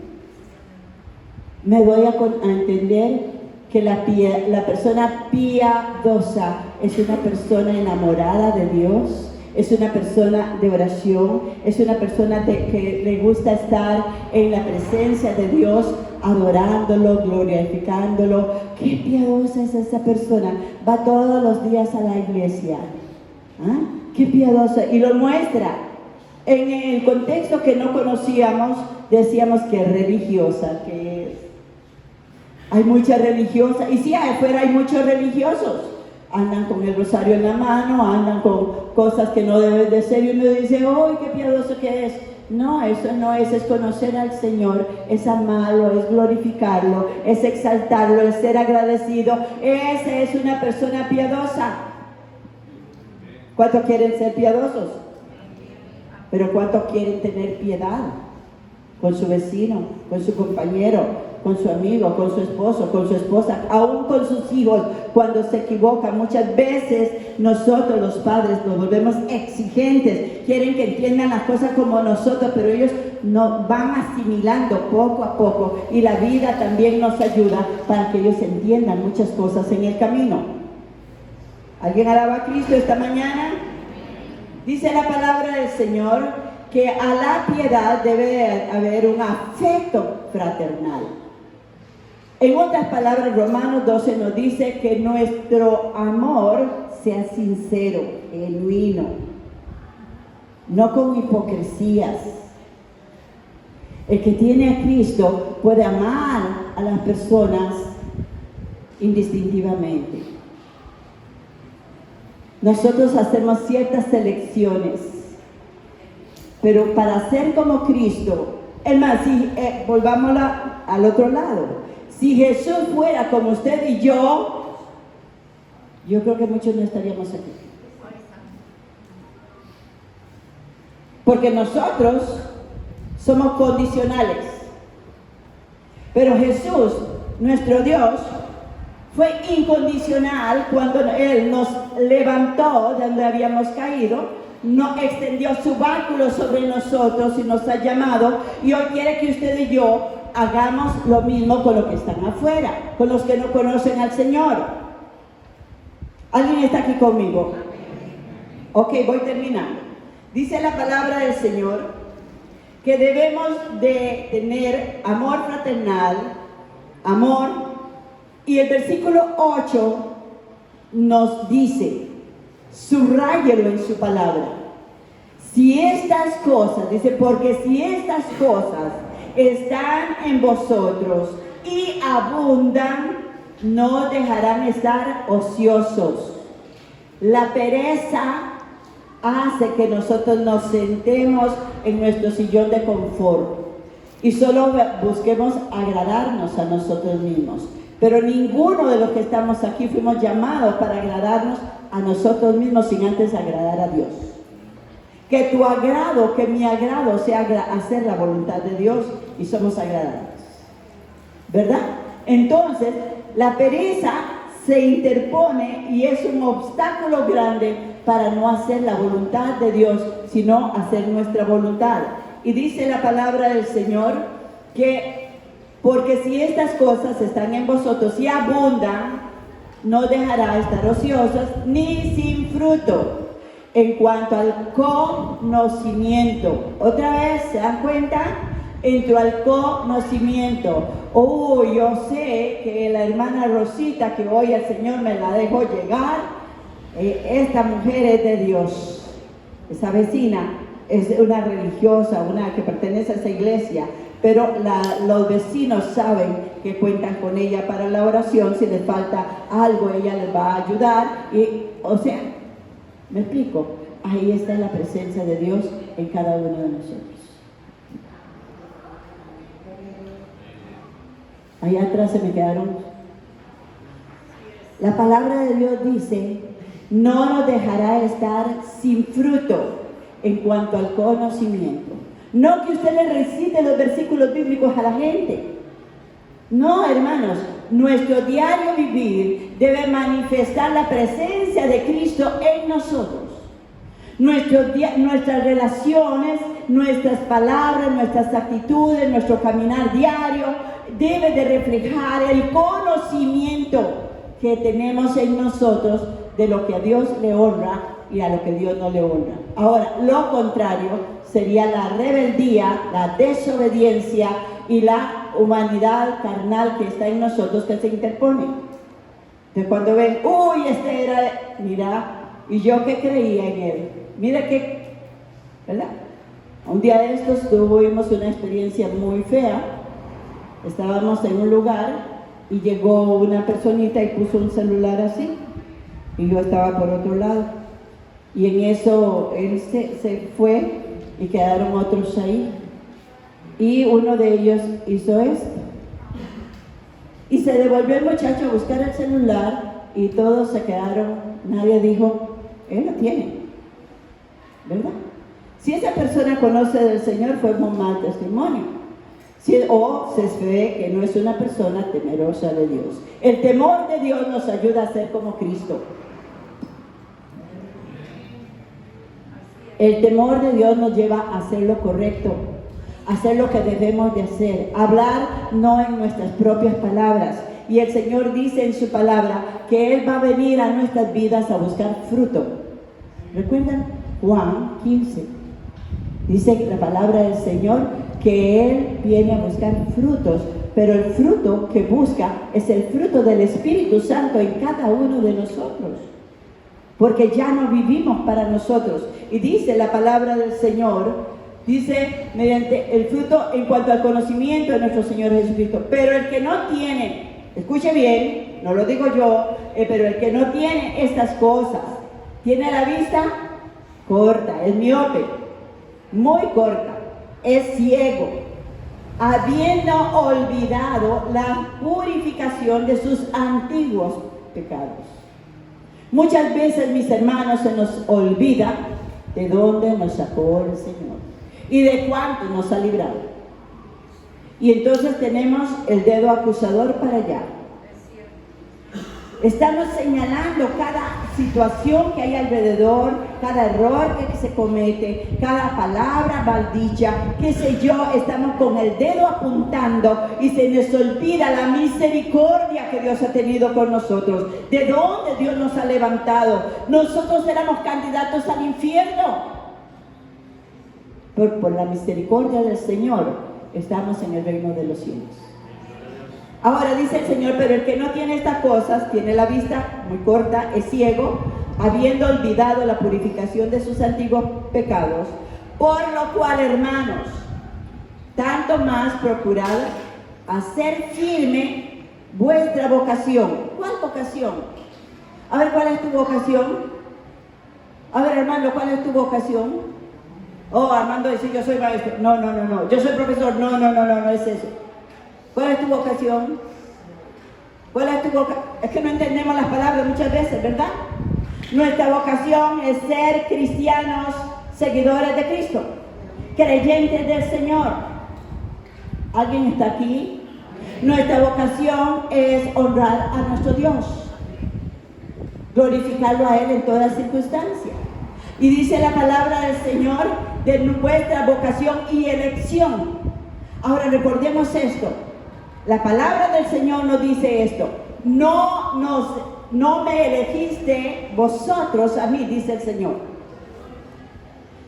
Me doy a entender que la persona piadosa es una persona enamorada de Dios, es una persona de oración, es una persona que le gusta estar en la presencia de Dios, adorándolo, glorificándolo. Qué piadosa es esa persona, va todos los días a la iglesia. ¿Ah? Qué piadosa, y lo muestra. En el contexto que no conocíamos, decíamos que es religiosa, que es. Hay muchas religiosas, y sí, afuera hay muchos religiosos. Andan con el rosario en la mano, andan con cosas que no deben de ser, y uno dice, ¡ay, qué piadoso que es! No, eso no es conocer al Señor, es amarlo, es glorificarlo, es exaltarlo, es ser agradecido. Esa es una persona piadosa. ¿Cuántos quieren ser piadosos? Pero ¿cuántos quieren tener piedad con su vecino, con su compañero, con su amigo, con su esposo, con su esposa, aún con sus hijos cuando se equivocan? Muchas veces nosotros los padres nos volvemos exigentes, quieren que entiendan las cosas como nosotros, pero ellos no van asimilando poco a poco, y la vida también nos ayuda para que ellos entiendan muchas cosas en el camino. ¿Alguien alaba a Cristo esta mañana? Dice la palabra del Señor que a la piedad debe haber un afecto fraternal. En otras palabras, Romanos 12 nos dice que nuestro amor sea sincero, genuino, no con hipocresías. El que tiene a Cristo puede amar a las personas indistintivamente. Nosotros hacemos ciertas selecciones, pero para ser como Cristo, es más, si volvámoslo al otro lado, si Jesús fuera como usted y yo creo que muchos no estaríamos aquí. Porque nosotros somos condicionales, pero Jesús, nuestro Dios, fue incondicional cuando Él nos levantó de donde habíamos caído, no extendió su báculo sobre nosotros y nos ha llamado, y hoy quiere que usted y yo hagamos lo mismo con los que están afuera, con los que no conocen al Señor. ¿Alguien está aquí conmigo? Ok, voy terminando. Dice la palabra del Señor que debemos de tener amor fraternal, amor. Y el versículo 8 nos dice, subráyelo en su palabra, si estas cosas, dice, porque si estas cosas están en vosotros y abundan, no dejarán estar ociosos. La pereza hace que nosotros nos sentemos en nuestro sillón de confort y solo busquemos agradarnos a nosotros mismos. Pero ninguno de los que estamos aquí fuimos llamados para agradarnos a nosotros mismos sin antes agradar a Dios. Que tu agrado, que mi agrado sea hacer la voluntad de Dios, y somos agradables, ¿verdad? Entonces, la pereza se interpone y es un obstáculo grande para no hacer la voluntad de Dios, sino hacer nuestra voluntad. Y dice la palabra del Señor que porque si estas cosas están en vosotros y abundan, no dejará estar ociosas ni sin fruto. En cuanto al conocimiento, otra vez, ¿se dan cuenta? Entró al conocimiento. Yo sé que la hermana Rosita, que hoy el Señor me la dejó llegar, esta mujer es de Dios. Esa vecina es una religiosa, una que pertenece a esa iglesia. Pero los vecinos saben que cuentan con ella para la oración. Si les falta algo, ella les va a ayudar. ¿Me explico? Ahí está la presencia de Dios en cada uno de nosotros. Allá atrás se me quedaron. La palabra de Dios dice, no nos dejará estar sin fruto en cuanto al conocimiento. No que usted le recite los versículos bíblicos a la gente. No, hermanos, nuestro diario vivir debe manifestar la presencia de Cristo en nosotros. Nuestras relaciones, nuestras palabras, nuestras actitudes, nuestro caminar diario debe de reflejar el conocimiento que tenemos en nosotros de lo que a Dios le honra y a lo que Dios no le honra. Ahora, lo contrario sería la rebeldía, la desobediencia y la humanidad carnal que está en nosotros, que se interpone. Entonces cuando ven, uy, este era, mira, y yo que creía en él, mira que, ¿verdad? Un día de estos tuvimos una experiencia muy fea. Estábamos en un lugar y llegó una personita y puso un celular así, y yo estaba por otro lado, y en eso él se fue y quedaron otros ahí, y uno de ellos hizo esto, y se devolvió el muchacho a buscar el celular, y todos se quedaron, nadie dijo, él lo tiene, ¿verdad? Si esa persona conoce del Señor, fue un mal testimonio. O se ve que no es una persona temerosa de Dios. El temor de Dios nos ayuda a ser como Cristo. El temor de Dios nos lleva a hacer lo correcto, a hacer lo que debemos de hacer, hablar no en nuestras propias palabras. Y el Señor dice en su palabra que Él va a venir a nuestras vidas a buscar fruto. ¿Recuerdan? Juan 15. Dice la palabra del Señor que Él viene a buscar frutos, pero el fruto que busca es el fruto del Espíritu Santo en cada uno de nosotros, porque ya no vivimos para nosotros. Y dice la palabra del Señor, dice mediante el fruto en cuanto al conocimiento de nuestro Señor Jesucristo. Pero el que no tiene, escuche bien, no lo digo yo, pero el que no tiene estas cosas, tiene la vista corta, es miope, muy corta, es ciego, habiendo olvidado la purificación de sus antiguos pecados. Muchas veces, mis hermanos, se nos olvida de dónde nos sacó el Señor y de cuánto nos ha librado. Y entonces tenemos el dedo acusador para allá. Estamos señalando cada situación que hay alrededor, cada error que se comete, cada palabra maldicha, qué sé yo, estamos con el dedo apuntando y se nos olvida la misericordia que Dios ha tenido con nosotros, de dónde Dios nos ha levantado. Nosotros éramos candidatos al infierno, pero por la misericordia del Señor estamos en el reino de los cielos. Ahora dice el Señor, pero el que no tiene estas cosas, tiene la vista muy corta, es ciego, habiendo olvidado la purificación de sus antiguos pecados, por lo cual, hermanos, tanto más procurad hacer firme vuestra vocación. ¿Cuál vocación? A ver, ¿cuál es tu vocación? A ver, hermano, ¿cuál es tu vocación? Oh, Armando dice, yo soy maestro. No. Yo soy profesor. No es eso. ¿Cuál es tu vocación? ¿Cuál es tu vocación? Es que no entendemos las palabras muchas veces, ¿verdad? Nuestra vocación es ser cristianos, seguidores de Cristo, creyentes del Señor. ¿Alguien está aquí? Nuestra vocación es honrar a nuestro Dios, glorificarlo a Él en todas circunstancias. Y dice la palabra del Señor de nuestra vocación y elección. Ahora recordemos esto. La palabra del Señor nos dice esto: no me elegiste vosotros a mí, dice el Señor,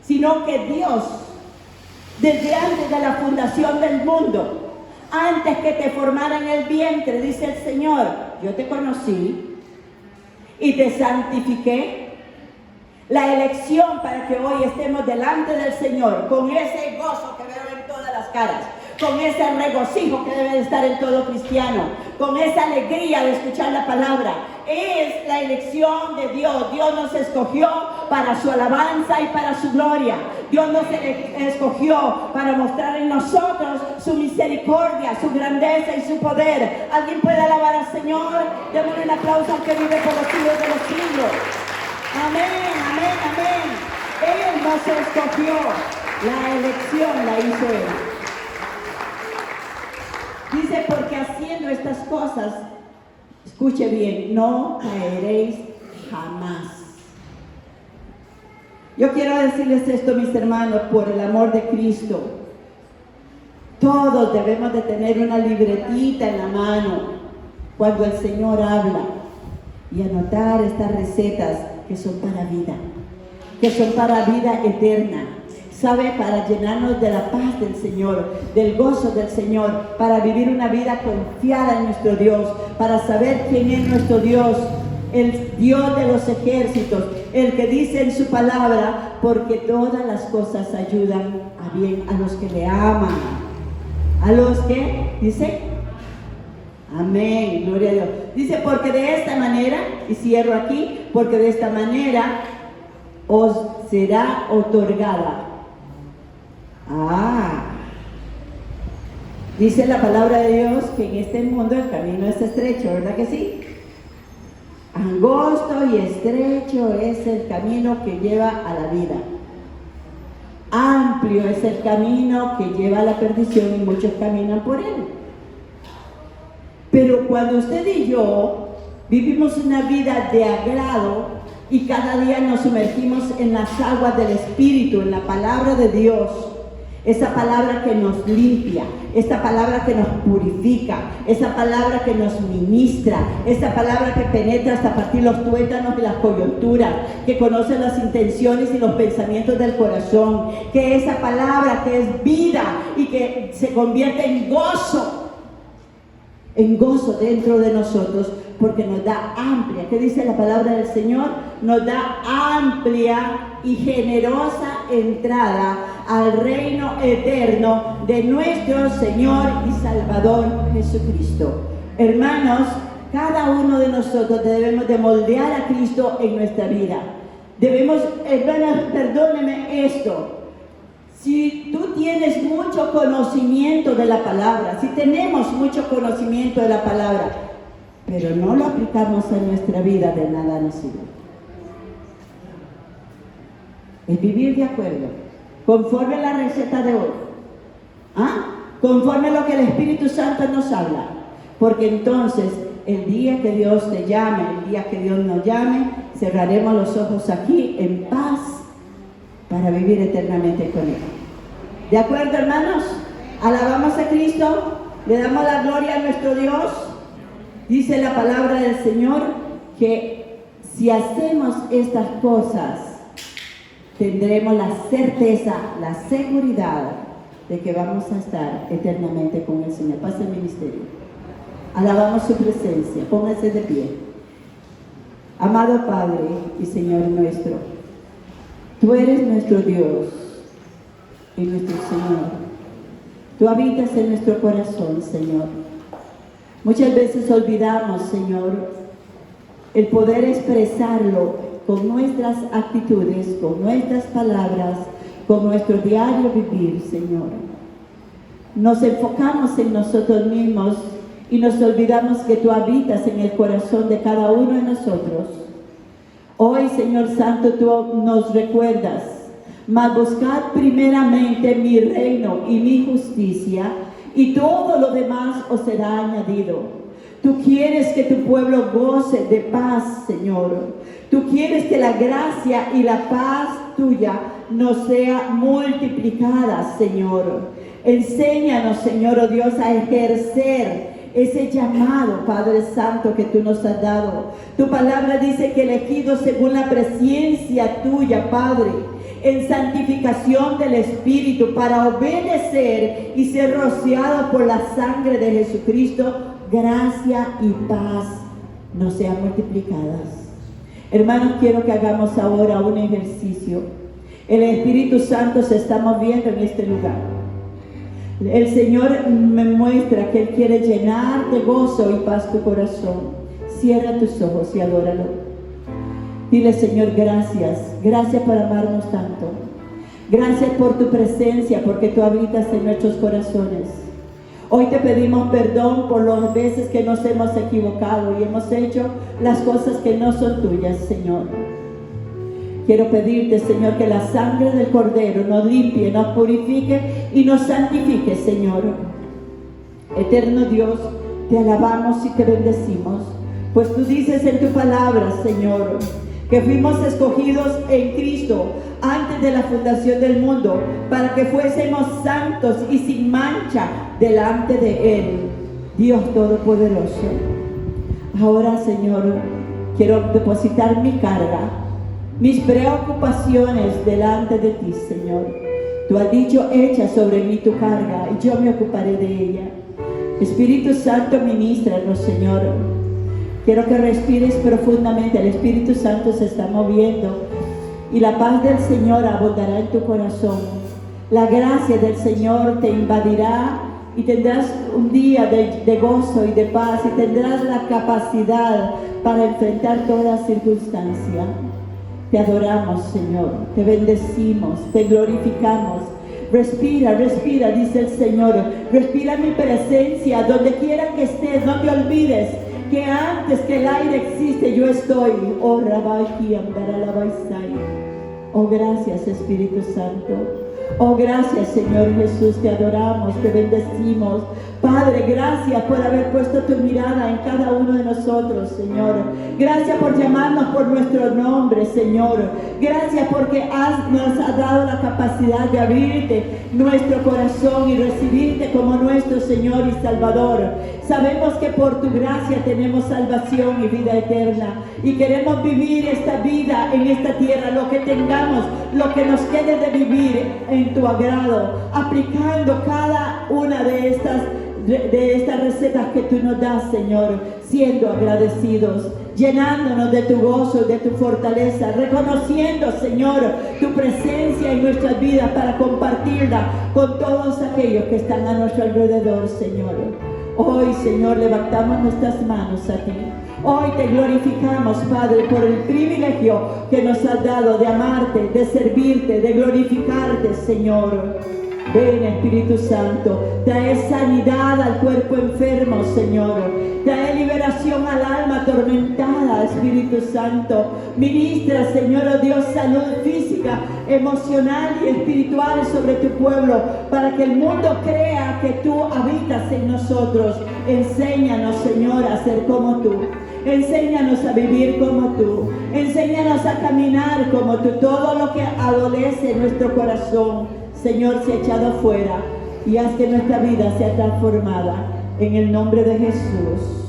sino que Dios, desde antes de la fundación del mundo, antes que te formara en el vientre, dice el Señor, yo te conocí y te santifiqué. La elección para que hoy estemos delante del Señor con ese gozo que veo en todas las caras, con ese regocijo que debe de estar en todo cristiano, con esa alegría de escuchar la palabra, es la elección de Dios. Dios nos escogió para su alabanza y para su gloria. Dios nos escogió para mostrar en nosotros su misericordia, su grandeza y su poder. ¿Alguien puede alabar al Señor? Démosle un aplauso al que vive por los siglos de los siglos. Amén, amén, amén. Él nos escogió. La elección la hizo Él. Dice, porque haciendo estas cosas, escuche bien, no caeréis jamás. Yo quiero decirles esto, mis hermanos, por el amor de Cristo. Todos debemos de tener una libretita en la mano cuando el Señor habla y anotar estas recetas que son para vida. que son para vida eterna. Sabe, para llenarnos de la paz del Señor, del gozo del Señor, para vivir una vida confiada en nuestro Dios, para saber quién es nuestro Dios, el Dios de los ejércitos, el que dice en su palabra, porque todas las cosas ayudan a bien a los que le aman. A los que, dice, amén, gloria a Dios. Dice, porque de esta manera, y cierro aquí, porque de esta manera os será otorgada. Dice la palabra de Dios que en este mundo el camino es estrecho, ¿verdad que sí? Angosto y estrecho es el camino que lleva a la vida. Amplio es el camino que lleva a la perdición y muchos caminan por él. Pero cuando usted y yo vivimos una vida de agrado y cada día nos sumergimos en las aguas del Espíritu, en la palabra de Dios, esa palabra que nos limpia, esa palabra que nos purifica, esa palabra que nos ministra, esa palabra que penetra hasta partir los tuétanos y las coyunturas, que conoce las intenciones y los pensamientos del corazón, que esa palabra que es vida y que se convierte en gozo dentro de nosotros, porque nos da amplia, ¿qué dice la palabra del Señor? Nos da amplia y generosa entrada al reino eterno de nuestro Señor y Salvador Jesucristo. Hermanos, cada uno de nosotros debemos de moldear a Cristo en nuestra vida. Debemos, hermanos, perdónenme esto. Si tú tienes mucho conocimiento de la palabra, si tenemos mucho conocimiento de la palabra, pero no lo aplicamos en nuestra vida, de nada nos sirve. Es vivir de acuerdo, conforme a la receta de hoy, conforme a lo que el Espíritu Santo nos habla, porque entonces el día que Dios te llame, el día que Dios nos llame, cerraremos los ojos aquí en paz para vivir eternamente con Él. ¿De acuerdo, hermanos? Alabamos a Cristo, le damos la gloria a nuestro Dios. Dice la palabra del Señor que si hacemos estas cosas, tendremos la certeza, la seguridad de que vamos a estar eternamente con el Señor. Pase el ministerio. Alabamos su presencia. Pónganse de pie. Amado Padre y Señor nuestro, tú eres nuestro Dios y nuestro Señor. Tú habitas en nuestro corazón, Señor. Muchas veces olvidamos, Señor, el poder expresarlo con nuestras actitudes, con nuestras palabras, con nuestro diario vivir, Señor. Nos enfocamos en nosotros mismos y nos olvidamos que tú habitas en el corazón de cada uno de nosotros. Hoy, Señor Santo, tú nos recuerdas, mas buscad primeramente mi reino y mi justicia, y todo lo demás os será añadido. Tú quieres que tu pueblo goce de paz, Señor. Tú quieres que la gracia y la paz tuya nos sea multiplicada, Señor. Enséñanos, Señor, oh Dios, a ejercer ese llamado, Padre Santo, que tú nos has dado. Tu palabra dice que elegidos según la presencia tuya, Padre, en santificación del Espíritu, para obedecer y ser rociado por la sangre de Jesucristo, gracia y paz nos sean multiplicadas. Hermanos, quiero que hagamos ahora un ejercicio. El Espíritu Santo se está moviendo en este lugar. El Señor me muestra que Él quiere llenar de gozo y paz tu corazón. Cierra tus ojos y adóralo. Dile, Señor, gracias. Gracias por amarnos tanto. Gracias por tu presencia, porque tú habitas en nuestros corazones. Hoy te pedimos perdón por las veces que nos hemos equivocado y hemos hecho las cosas que no son tuyas, Señor. Quiero pedirte, Señor, que la sangre del Cordero nos limpie, nos purifique y nos santifique, Señor. Eterno Dios, te alabamos y te bendecimos, pues tú dices en tu palabra, Señor, que fuimos escogidos en Cristo antes de la fundación del mundo, para que fuésemos santos y sin mancha delante de Él, Dios Todopoderoso. Ahora, Señor, quiero depositar mi carga, mis preocupaciones delante de ti, Señor. Tú has dicho, echa sobre mí tu carga y yo me ocuparé de ella. Espíritu Santo, ministranos, Señor. Quiero que respires profundamente. El Espíritu Santo se está moviendo y la paz del Señor abundará en tu corazón. La gracia del Señor te invadirá y tendrás un día de gozo y de paz y tendrás la capacidad para enfrentar toda circunstancia. Te adoramos, Señor, te bendecimos, te glorificamos. Respira, respira, dice el Señor. Respira mi presencia, donde quiera que estés. No te olvides que antes que el aire existe, yo estoy. Oh, Rabaki, Amdaralabaisai. Oh, gracias, Espíritu Santo. Oh, gracias, Señor Jesús, te adoramos, te bendecimos. Padre, gracias por haber puesto tu mirada en cada uno de nosotros, Señor. Gracias por llamarnos por nuestro nombre, Señor. Gracias porque nos has dado la capacidad de abrirte nuestro corazón y recibirte como nuestro Señor y Salvador. Sabemos que por tu gracia tenemos salvación y vida eterna. Y queremos vivir esta vida en esta tierra, lo que tengamos, lo que nos quede de vivir en tu agrado, aplicando cada una de estas recetas que tú nos das, Señor, siendo agradecidos, llenándonos de tu gozo, de tu fortaleza, reconociendo, Señor, tu presencia en nuestras vidas para compartirla con todos aquellos que están a nuestro alrededor, Señor. Hoy, Señor, levantamos nuestras manos a ti. Hoy te glorificamos, Padre, por el privilegio que nos has dado de amarte, de servirte, de glorificarte, Señor. Ven, Espíritu Santo, trae sanidad al cuerpo enfermo, Señor. Trae liberación al alma atormentada, Espíritu Santo. Ministra, Señor, oh Dios, salud física, emocional y espiritual sobre tu pueblo, para que el mundo crea que tú habitas en nosotros. Enséñanos, Señor, a ser como tú. Enséñanos a vivir como tú. Enséñanos a caminar como tú. Todo lo que adolece en nuestro corazón, Señor, se ha echado afuera y haz que nuestra vida sea transformada en el nombre de Jesús.